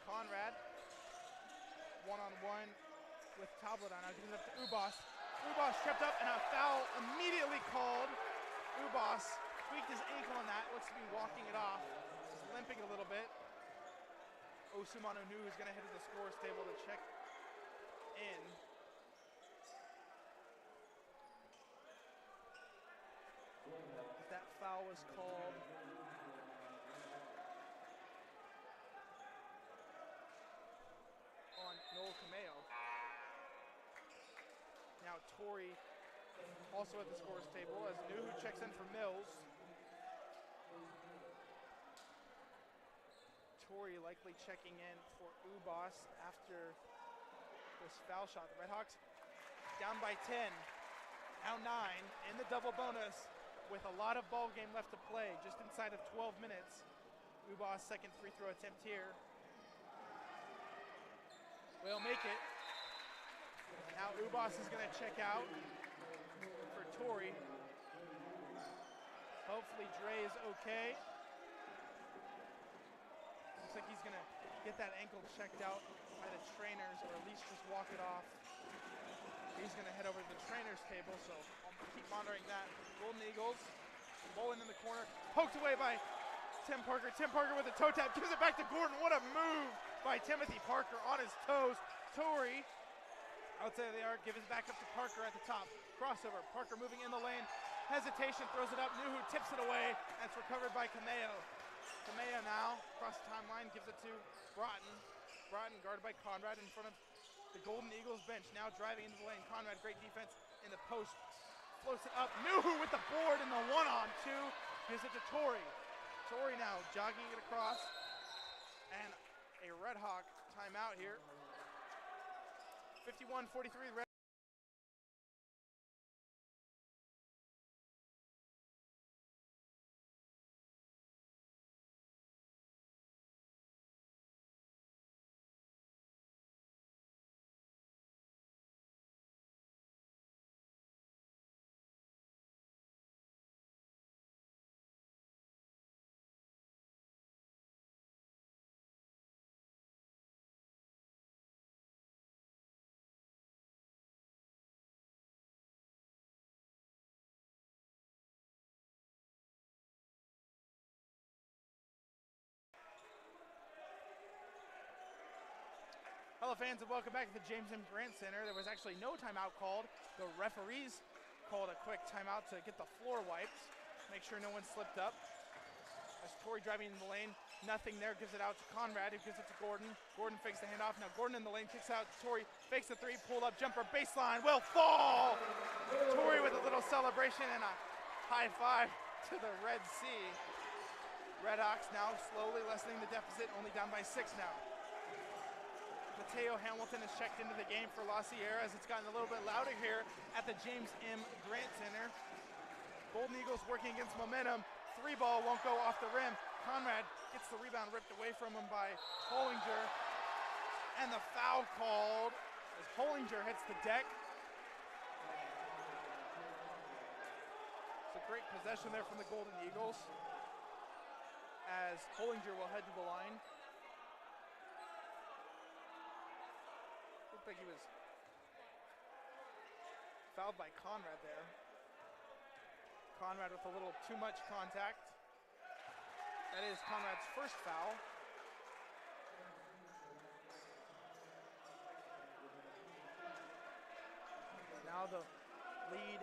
Conrad, 1-on-1 with Tabladon. Now gives it up to Ubas. Ubas tripped up and a foul immediately called. Ubas tweaked his ankle on that. Looks to be walking it off. Just limping a little bit. Osumano Nu is going to head to the scores table to check in. That foul was called. On Noel Cameo. Now Torrey also at the scores table as Nu checks in for Mills. Torrey likely checking in for Ubas after this foul shot. The Red Hawks down by 10, now 9 in the double bonus with a lot of ball game left to play, just inside of 12 minutes. Ubas' 2nd free throw attempt here. Will make it. Now Ubas is going to check out for Torrey. Hopefully Dre is okay. Looks like he's going to get that ankle checked out by the trainers, or at least just walk it off. He's going to head over to the trainers table, so I'll keep monitoring that. Golden Eagles, Bolin in the corner, poked away by Tim Parker. Tim Parker with a toe tap, gives it back to Gordon. What a move by Timothy Parker on his toes. Torrey Outside of the arc, gives it back up to Parker at the top. Crossover, Parker moving in the lane. Hesitation, throws it up. Nuhu tips it away. That's recovered by Cameo. Cameo now, across the timeline, gives it to Broughton. Broughton guarded by Conrad in front of the Golden Eagles bench. Now driving into the lane. Conrad, great defense in the post. Floats it up. Nuhu with the board in the 1-on-2. Gives it to Tori. Tori now jogging it across. And a Red Hawk timeout here. 51-43. Red. Hello fans and welcome back to the James M. Grant Center. There was actually no timeout called. The referees called a quick timeout to get the floor wiped, make sure no one slipped up. As Tori driving in the lane, nothing there, gives it out to Conrad, who gives it to Gordon. Gordon fakes the handoff. Now Gordon in the lane, kicks out to Tori, fakes the three, pulled up jumper, baseline, will fall! Tori with a little celebration and a high five to the Red Sea. Red Hawks now slowly lessening the deficit, only down by 6 now. Mateo Hamilton has checked into the game for La Sierra as it's gotten a little bit louder here at the James M. Grant Center. Golden Eagles working against momentum. 3-ball won't go off the rim. Conrad gets the rebound ripped away from him by Hollinger. And the foul called as Hollinger hits the deck. It's a great possession there from the Golden Eagles as Hollinger will head to the line. Looked like he was fouled by Conrad there. Conrad with a little too much contact. That is Conrad's first foul. Now the lead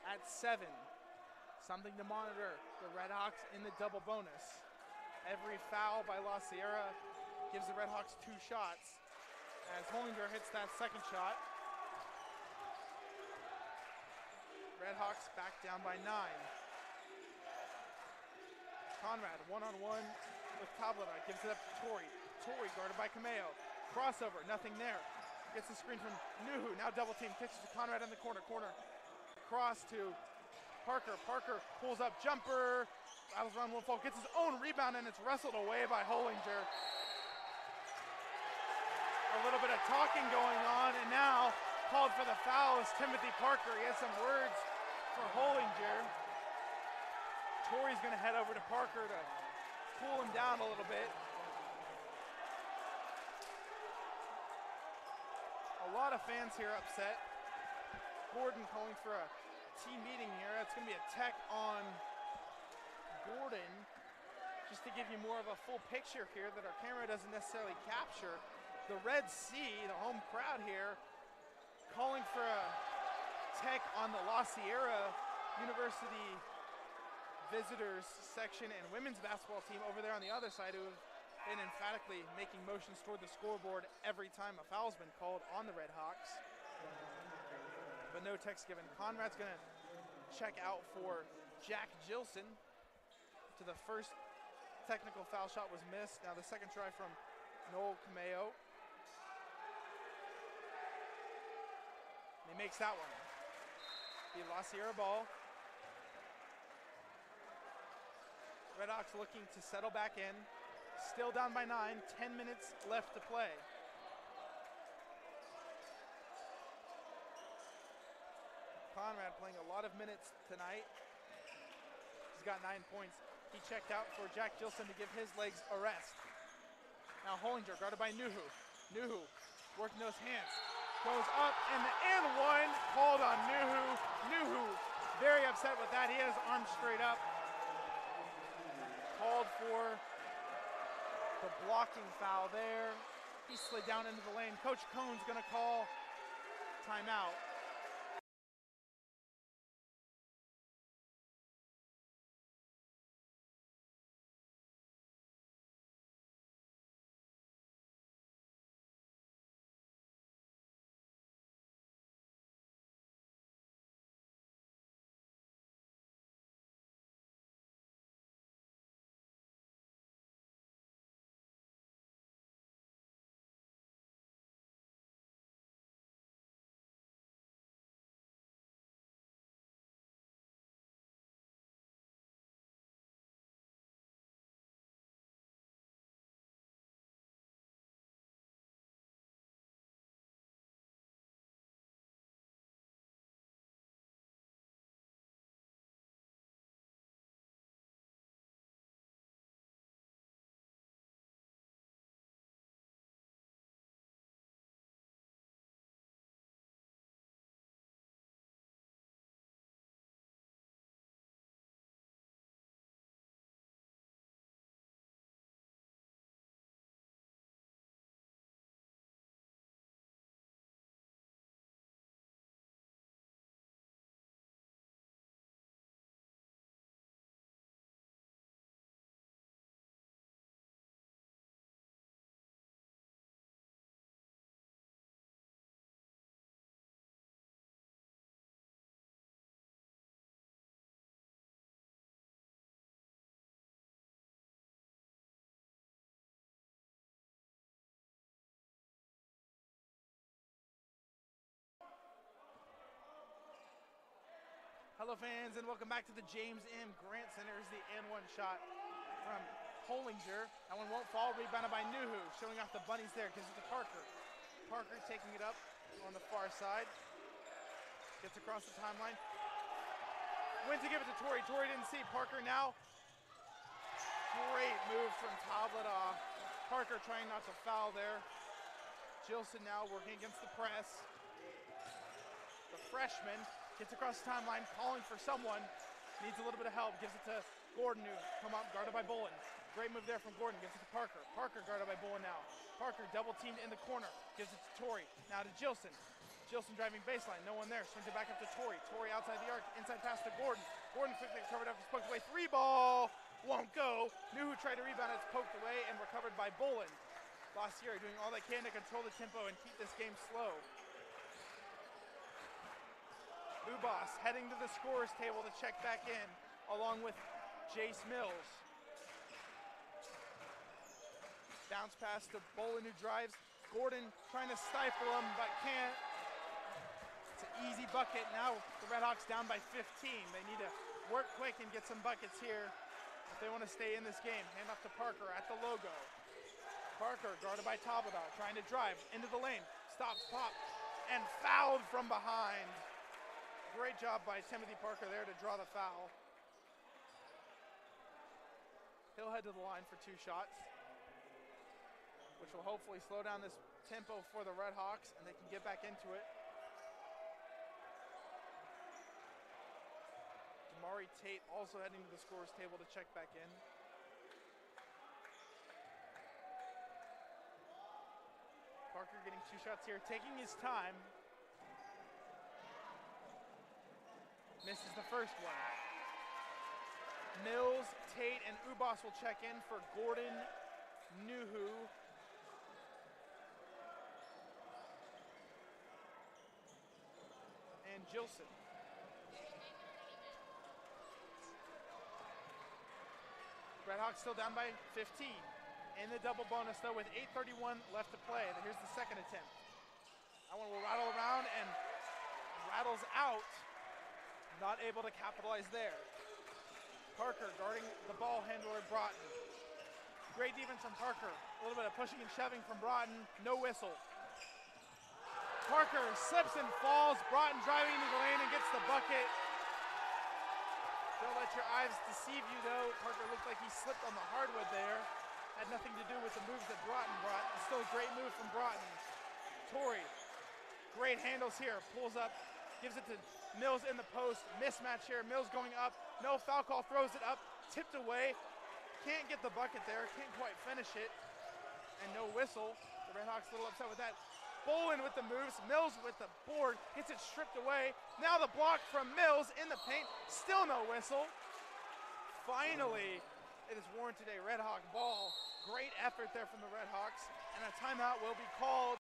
at 7. Something to monitor. The Red Hawks in the double bonus. Every foul by La Sierra gives the Red Hawks 2 shots. As Hollinger hits that second shot. Red Hawks back down by 9. Conrad one-on-one with Tableta, gives it up to Tori. Tori guarded by Cameo. Crossover, nothing there. Gets the screen from Nuhu, now double team, pitches to Conrad in the corner. Cross to Parker. Parker pulls up, jumper. Battles around, won't fall, gets his own rebound and it's wrestled away by Hollinger. A little bit of talking going on, and now called for the foul is Timothy Parker. He has some words for Hollinger. Tori's gonna head over to Parker to cool him down a little bit. A lot of fans here upset. Gordon calling for a team meeting here. It's gonna be a tech on Gordon, just to give you more of a full picture here that our camera doesn't necessarily capture. The Red Sea, the home crowd here, calling for a tech on the La Sierra University visitors section and women's basketball team over there on the other side, who have been emphatically making motions toward the scoreboard every time a foul's been called on the Red Hawks. But no tech's given. Conrad's gonna check out for Jack Gilson. To the first technical foul shot was missed. Now the second try from Noel Cameo. He makes that one. The La Sierra ball. Red Hawks looking to settle back in. Still down by 9, 10 minutes left to play. Conrad playing a lot of minutes tonight. He's got 9 points. He checked out for Jack Gilson to give his legs a rest. Now Hollinger guarded by Nuhu. Nuhu working those hands. Goes up and the and one called on Nuhu. Nuhu very upset with that. He had his arms straight up. Called for the blocking foul there. He slid down into the lane. Coach Cohn's gonna call timeout. Hello fans and welcome back to the James M. Grant Center. Here's the and one shot from Hollinger. That one won't fall, rebounded by Nuhu. Showing off the bunnies there, gives it to Parker. Parker taking it up on the far side. Gets across the timeline. Went to give it to Torrey. Torrey didn't see. Parker now. Great move from Tablet. Parker trying not to foul there. Gilson now working against the press. The freshman gets across the timeline, calling for someone. Needs a little bit of help. Gives it to Gordon, who come up, guarded by Bolin. Great move there from Gordon. Gives it to Parker. Parker guarded by Bolin now. Parker double teamed in the corner. Gives it to Torrey. Now to Gilson. Gilson driving baseline. No one there. Swings it back up to Torrey. Torrey outside the arc. Inside pass to Gordon. Gordon quickly covered up. It's poked away. Three ball. Won't go. Nuhu tried to rebound. It's poked away and recovered by Bolin. Lassiere doing all they can to control the tempo and keep this game slow. Ubas heading to the scorer's table to check back in, along with Jace Mills. Bounce pass to Bolin, who drives. Gordon trying to stifle him, but can't. It's an easy bucket. Now the Redhawks down by 15. They need to work quick and get some buckets here if they want to stay in this game. Hand off to Parker at the logo. Parker guarded by Tabata, trying to drive into the lane. Stops, pop, and fouled from behind. Great job by Timothy Parker there to draw the foul. He'll head to the line for 2 shots, which will hopefully slow down this tempo for the Redhawks, and they can get back into it. Damari Tate also heading to the scorer's table to check back in. Parker getting 2 shots here, taking his time. Misses the first one. Mills, Tate, and Ubas will check in for Gordon, Nuhu, and Gilson. Redhawks still down by 15. In the double bonus though with 8:31 left to play. And here's the second attempt. That one will rattle around and rattles out. Not able to capitalize there. Parker guarding the ball handler, Broughton. Great defense from Parker. A little bit of pushing and shoving from Broughton. No whistle. Parker slips and falls. Broughton driving into the lane and gets the bucket. Don't let your eyes deceive you though. Parker looked like he slipped on the hardwood there. Had nothing to do with the moves that Broughton brought. It's still a great move from Broughton. Torrey, great handles here. Pulls up, gives it to Mills in the post. Mismatch here. Mills going up. No foul call. Throws it up. Tipped away. Can't get the bucket there. Can't quite finish it. and no whistle. The Redhawks a little upset with that. Bolin with the moves, Mills with the board, gets it stripped away. Now the block from Mills in the paint, still no whistle. Finally, it is warranted a Redhawk ball. Great effort there from the Redhawks, and a timeout will be called.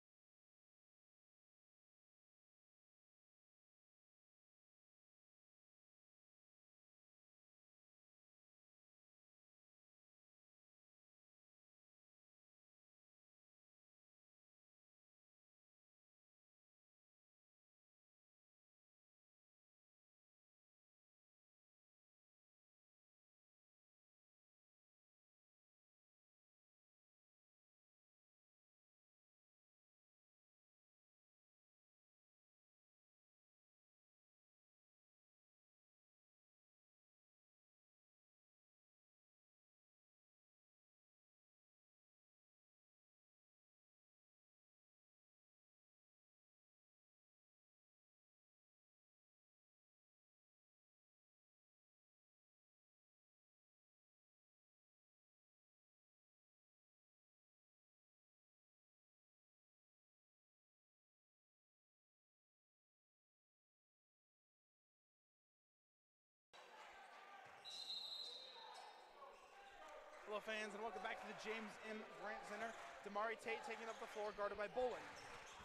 Hello fans, and welcome back to the James M. Grant Center. Damari Tate taking up the floor, guarded by Bolin.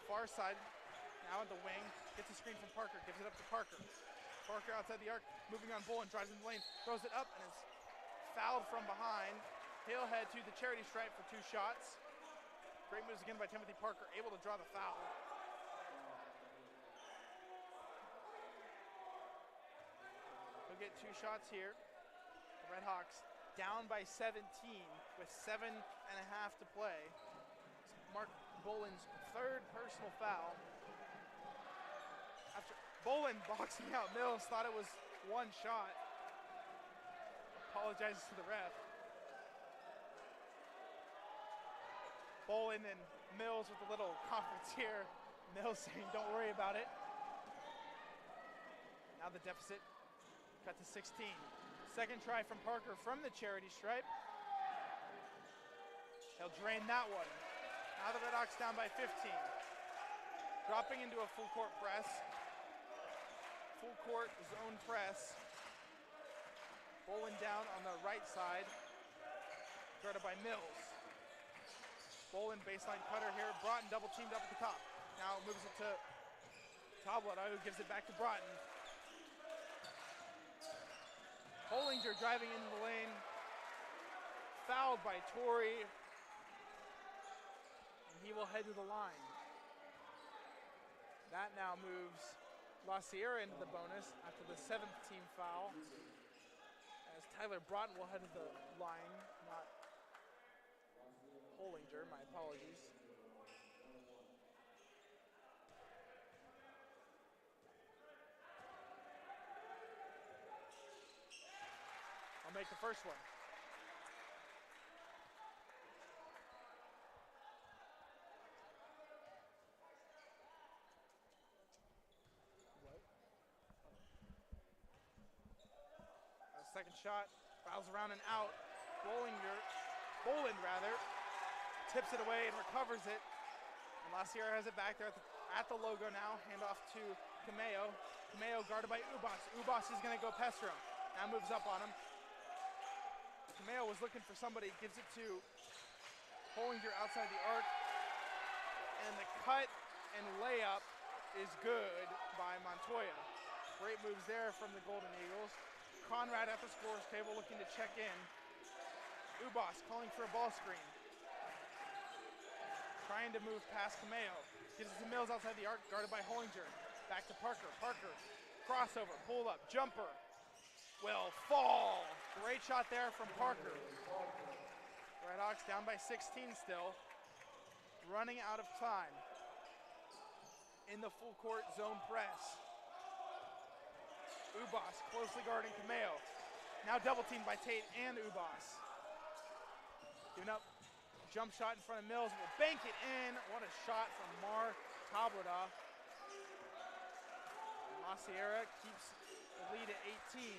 Far side, now at the wing, gets a screen from Parker, gives it up to Parker. Parker outside the arc, moving on Bolin, drives in the lane, throws it up, and is fouled from behind. He'll head to the charity stripe for 2 shots. Great moves again by Timothy Parker, able to draw the foul. He'll get 2 shots here. The Redhawks down by 17 with 7.5 to play. Mark Bolin's 3rd personal foul. After Bolin boxing out Mills, thought it was 1 shot. Apologizes to the ref. Bolin and Mills with a little conference here. Mills saying, don't worry about it. Now the deficit cut to 16. Second try from Parker from the charity stripe. He'll drain that one. Now the Redhawks down by 15. Dropping into a full court press. Full court zone press. Bolin down on the right side. Guarded by Mills. Bolin baseline cutter here. Broughton double teamed up at the top. Now moves it to Tabletta, who gives it back to Broughton. Hollinger driving into the lane, fouled by Torrey, and he will head to the line. That now moves La Sierra into the bonus after the 7th team foul, as Tyler Broughton will head to the line, not Hollinger, my apologies. I'll make the first one. Second shot, fouls around and out. Bolin tips it away and recovers it. And La Sierra has it back there at the logo now. Hand off to Cameo. Cameo guarded by Ubas. Ubas is going to go pester him. Now moves up on him. Cameo was looking for somebody, gives it to Hollinger outside the arc. And the cut and layup is good by Montoya. Great moves there from the Golden Eagles. Conrad at the scorer's table looking to check in. Ubas calling for a ball screen. Trying to move past Cameo. Gives it to Mills outside the arc, guarded by Hollinger. Back to Parker. Parker, crossover, pull up, jumper. Will fall. Great shot there from Parker. Redhawks down by 16 still. Running out of time. In the full court zone press. Ubas closely guarding Cameo. Now double teamed by Tate and Ubas. Giving up jump shot in front of Mills. Will bank it in. What a shot from Mar Tabletta. La Sierra keeps the lead at 18.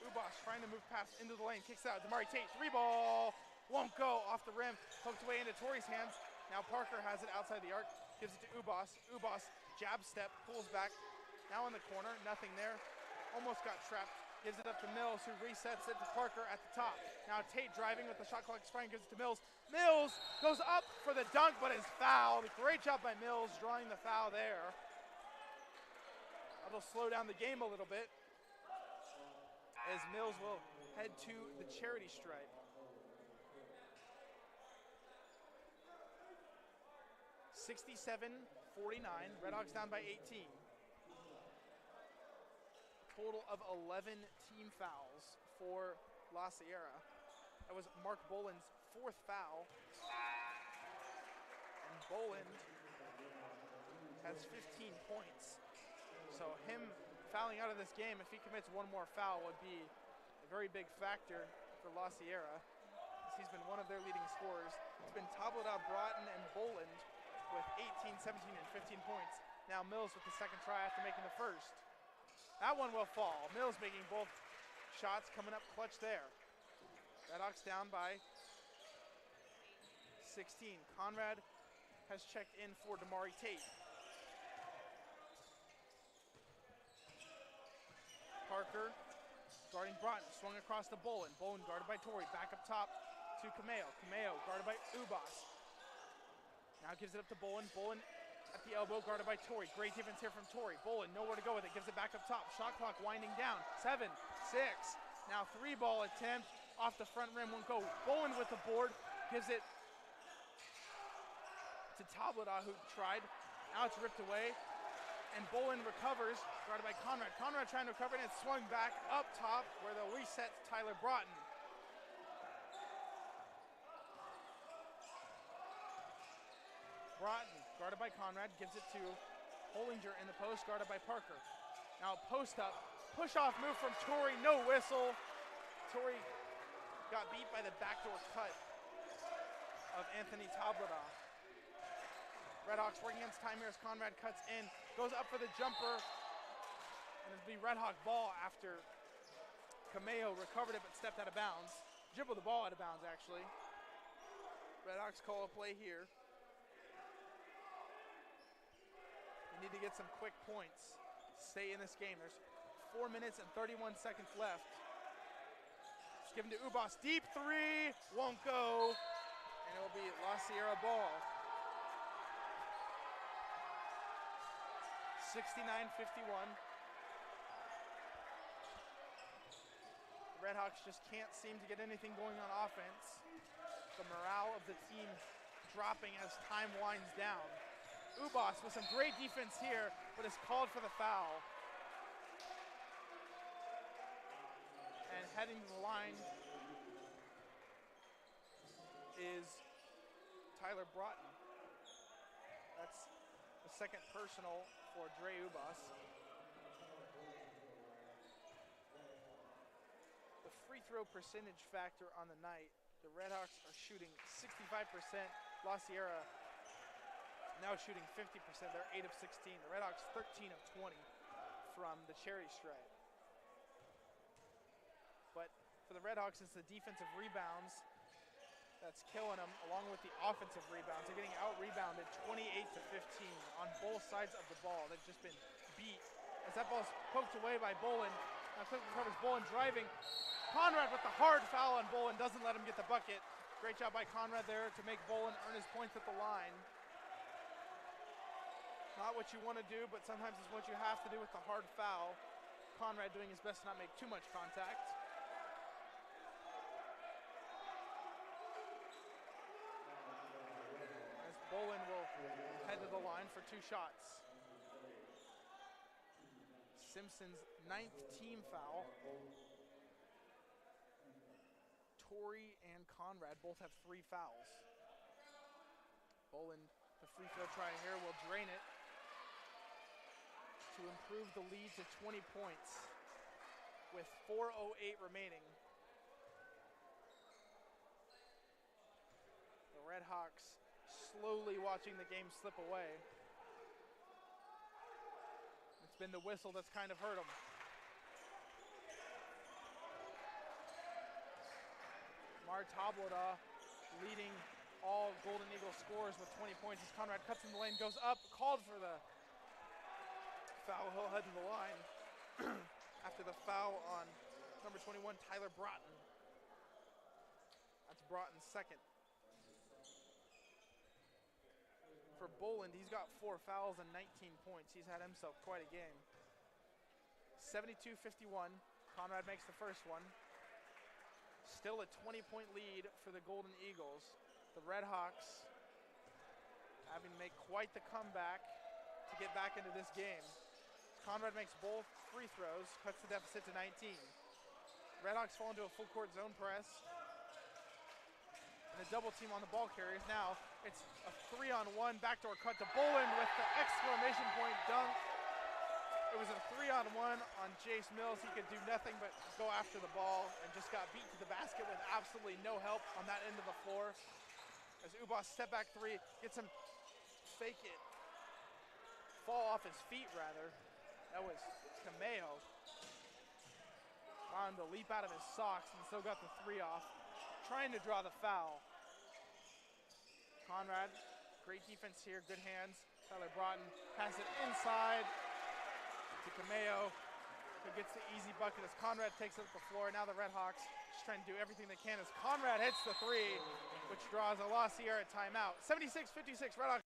Ubas trying to move past into the lane. Kicks out. Damari Tate. 3 ball. won't go off the rim, poked away into Tori's hands. Now Parker has it outside the arc, gives it to Ubas. Ubas, jab step, pulls back. Now in the corner, nothing there. Almost got trapped, gives it up to Mills, who resets it to Parker at the top. Now Tate driving with the shot clock expiring, gives it to Mills. Mills goes up for the dunk, but is fouled. Great job by Mills, drawing the foul there. That'll slow down the game a little bit, as Mills will head to the charity stripe. 67-49, Redhawks down by 18. Total of 11 team fouls for La Sierra. That was Mark Boland's 4th foul. And Boland has 15 points. So him fouling out of this game, if he commits one more foul, would be a very big factor for La Sierra, as he's been one of their leading scorers. It's been Tablada, Broughton, and Boland with 18, 17, and 15 points. Now Mills with the second try after making the first. That one will fall. Mills making both shots, coming up clutch there. Redhawks down by 16. Conrad has checked in for Damari Tate. Parker guarding Broughton, swung across to Boland. Boland guarded by Tori, back up top to Cameo. Cameo guarded by Ubas. Now gives it up to Boland. Boland at the elbow, guarded by Tori. Great defense here from Tori. Boland nowhere to go with it, gives it back up top. Shot clock winding down. 7, 6. Now 3-ball attempt off the front rim, won't go. Boland with the board, gives it to Tablada, who tried. Now it's ripped away, and Boland recovers, guarded by Conrad. Conrad trying to recover, and it's swung back up top, where they'll reset to Tyler Broughton. Broughton, guarded by Conrad, gives it to Hollinger in the post, guarded by Parker. Now post up, push-off move from Tori, no whistle. Tori got beat by the backdoor cut of Anthony Tablada. Redhawks working against time here as Conrad cuts in, goes up for the jumper, and it'll be Redhawk ball after Cameo recovered it but stepped out of bounds. Dribbled the ball out of bounds, actually. Redhawks call a play here. They need to get some quick points to stay in this game. There's 4 minutes and 31 seconds left. It's given to Ubas. Deep 3, won't go. And it will be La Sierra ball. 69-51. The Redhawks just can't seem to get anything going on offense. The morale of the team dropping as time winds down. Ubas with some great defense here, but is called for the foul. And heading to the line is Tyler Broughton. That's the second personal for Dre Ubas. The free throw percentage factor on the night, the Redhawks are shooting 65%. La Sierra now shooting 50%. They're 8 of 16. The Redhawks 13 of 20 from the charity stripe. But for the Redhawks, it's the defensive rebounds that's killing them, along with the offensive rebounds. They're getting out-rebounded 28-15 on both sides of the ball. They've just been beat. As that ball's poked away by Boland. Now quickly recovers, Boland driving. Conrad with the hard foul on Boland, doesn't let him get the bucket. Great job by Conrad there to make Boland earn his points at the line. Not what you want to do, but sometimes it's what you have to do with the hard foul. Conrad doing his best to not make too much contact. As Boland will head to the line for 2 shots. Simpson's 9th team foul. Tori and Conrad both have 3 fouls. Boland, the free throw try here, will drain it to improve the lead to 20 points with 4:08 remaining. The Redhawks slowly watching the game slip away. It's been the whistle that's kind of hurt them. Mar Tablada leading all Golden Eagle scores with 20 points as Conrad cuts in the lane, goes up, called for the foul. He'll head to the line after the foul on number 21, Tyler Broughton. That's Broughton's second. For Boland, he's got 4 fouls and 19 points. He's had himself quite a game. 72-51. Conrad makes the first one. Still a 20-point lead for the Golden Eagles. The Red Hawks having to make quite the comeback to get back into this game. Conrad makes both free throws, cuts the deficit to 19. Red Hawks fall into a full court zone press. And a double team on the ball carriers. Now it's a 3-on-1 backdoor cut to Boland with the exclamation point dunk. It was a 3-on-1 on Jace Mills. He could do nothing but go after the ball and just got beat to the basket with absolutely no help on that end of the floor. As Ubas step back three, gets him fake it, fall off his feet rather. That was Cameo. Found to leap out of his socks and still got the 3 off. Trying to draw the foul. Conrad, great defense here, good hands. Tyler Broughton passes it inside to Cameo, who gets the easy bucket as Conrad takes it up the floor. Now the Red Hawks just trying to do everything they can as Conrad hits the 3, which draws a loss here at timeout. 76-56, Red Hawks.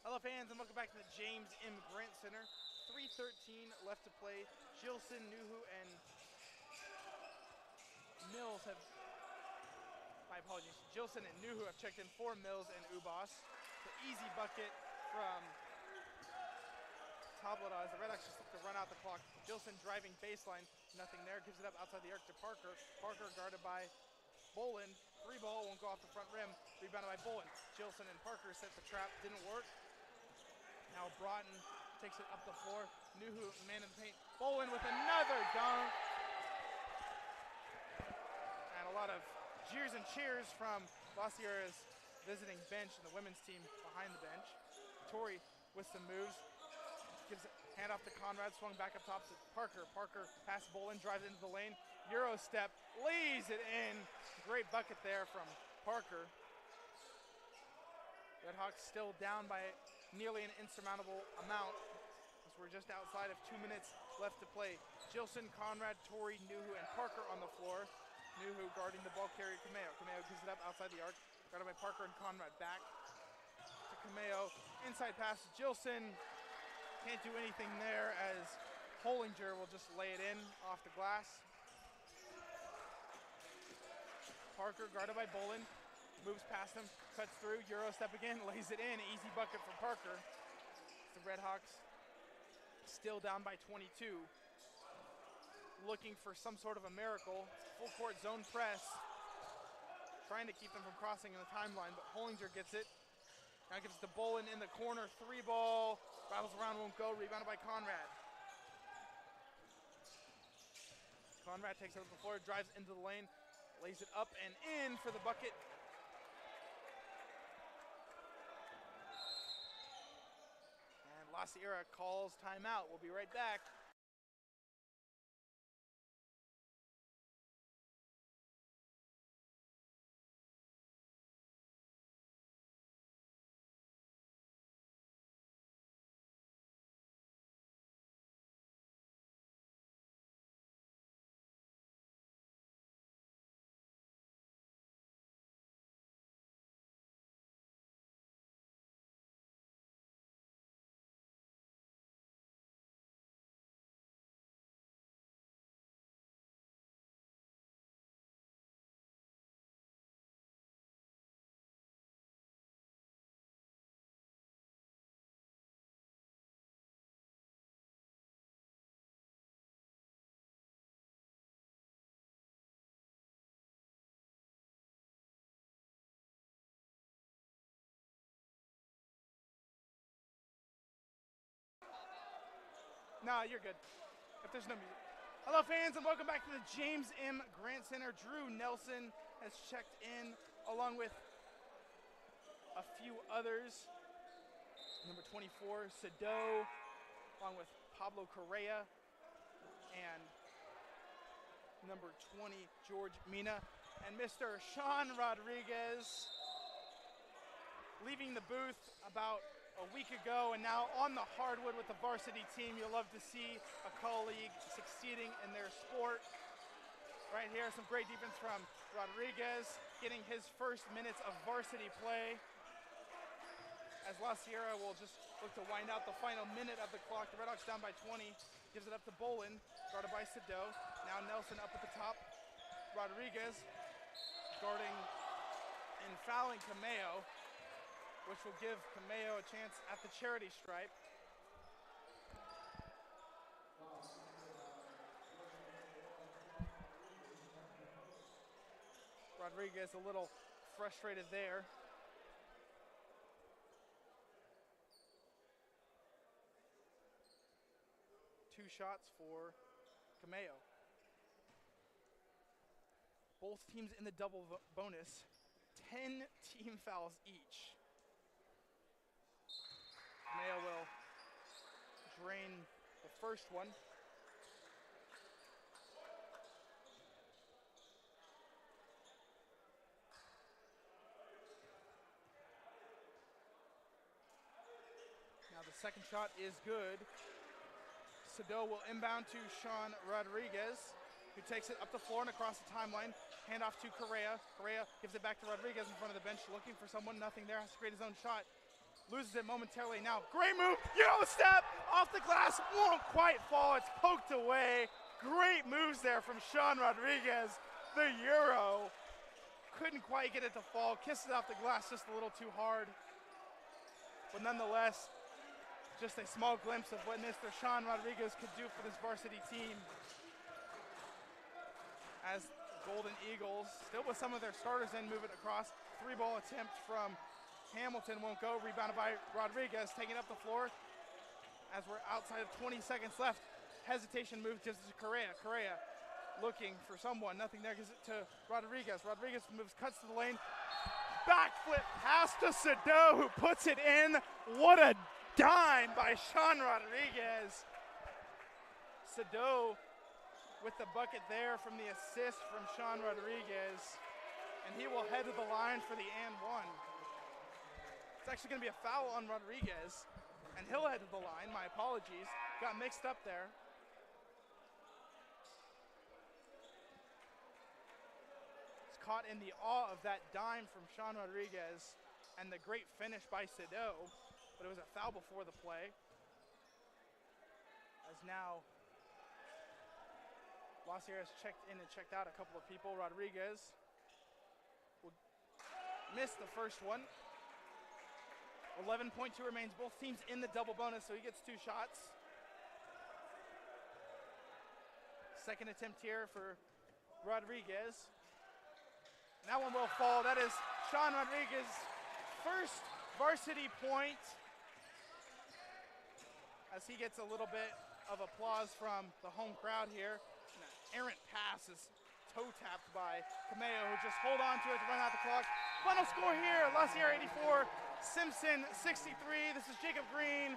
Hello fans and welcome back to the James M. Grant Center. 3:13 left to play. Gilson, Nuhu, and Mills have, my apologies, Gilson and Nuhu have checked in for Mills and Ubas. The easy bucket from Tablada as the Red Hawks just look to run out the clock. Gilson driving baseline, nothing there, gives it up outside the arc to Parker. Parker guarded by Boland. 3 ball, won't go off the front rim. Rebounded by Boland. Gilson and Parker set the trap, didn't work. Now Broughton takes it up the floor. Nuhu, man in the paint. Boland with another dunk. And a lot of jeers and cheers from La Sierra's visiting bench and the women's team behind the bench. Torrey with some moves. Gives it, hand off to Conrad, swung back up top to Parker. Parker past Boland, drives into the lane. Euro step, lays it in. Great bucket there from Parker. Red Hawks still down by nearly an insurmountable amount as we're just outside of 2 minutes left to play. Gilson, Conrad, Torrey, Nuhu, and Parker on the floor. Nuhu guarding the ball carrier, Cameo. Cameo gives it up outside the arc, guarded by Parker and Conrad. Back to Cameo. Inside pass to Gilson. Can't do anything there as Hollinger will just lay it in off the glass. Parker guarded by Boland. Moves past him, cuts through, Euro step again, lays it in. Easy bucket for Parker. The Red Hawks still down by 22. Looking for some sort of a miracle. Full court zone press. Trying to keep them from crossing in the timeline, but Hollinger gets it. Now gives it to Boland in the corner. 3 ball. Rattles around, won't go. Rebounded by Conrad. Conrad takes it up the floor, drives into the lane, lays it up and in for the bucket. And La Sierra calls timeout. We'll be right back. No, you're good. If there's no music. Hello, fans, and welcome back to the James M. Grant Center. Drew Nelson has checked in, along with a few others. Number 24, Sado, along with Pablo Correa, and number 20, George Mina, and Mr. Shawn Rodriguez, leaving the booth about a week ago and now on the hardwood with the varsity team. You'll love to see a colleague succeeding in their sport. Right here, some great defense from Rodriguez, getting his first minutes of varsity play. As La Sierra will just look to wind out the final minute of the clock. The Red Hawks down by 20, gives it up to Bolin, guarded by Sado. Now Nelson up at the top. Rodriguez guarding and fouling Cameo, which will give Cameo a chance at the charity stripe. Rodriguez a little frustrated there. Two shots for Cameo. Both teams in the double bonus, 10 team fouls each. Cameo will drain the first one. Now the second shot is good. Sado will inbound to Shawn Rodriguez, who takes it up the floor and across the timeline. Hand off to Correa. Correa gives it back to Rodriguez in front of the bench, looking for someone. Nothing there. Has to create his own shot. Loses it momentarily now. Great move. Euro step off the glass. Won't quite fall. It's poked away. Great moves there from Shawn Rodriguez. The Euro. Couldn't quite get it to fall. Kissed it off the glass just a little too hard. But nonetheless, just a small glimpse of what Mr. Shawn Rodriguez could do for this varsity team. As Golden Eagles, still with some of their starters in, move it across. 3-ball attempt from Hamilton won't go. Rebounded by Rodriguez, taking up the floor as we're outside of 20 seconds left. Hesitation move gives it to Correa. Correa looking for someone. Nothing there. Gives it to Rodriguez. Rodriguez moves, cuts to the lane. Backflip pass to Sado, who puts it in. What a dime by Shawn Rodriguez. Sado with the bucket there from the assist from Shawn Rodriguez. And he will head to the line for the and one. It's actually going to be a foul on Rodriguez. And he'll head to the line. My apologies. Got mixed up there. It's caught in the awe of that dime from Shawn Rodriguez and the great finish by Sado. But it was a foul before the play. As now La Sierra has checked in and checked out a couple of people. Rodriguez will miss the first one. 11.2 remains. Both teams in the double bonus, so he gets 2 shots. Second attempt here for Rodriguez. And that one will fall. That is Shawn Rodriguez's first varsity point, as he gets a little bit of applause from the home crowd here. errant pass is toe tapped by Cameo, who just hold on to it to run out the clock. Final score here, La Sierra 84, Simpson 63. This is Jacob Green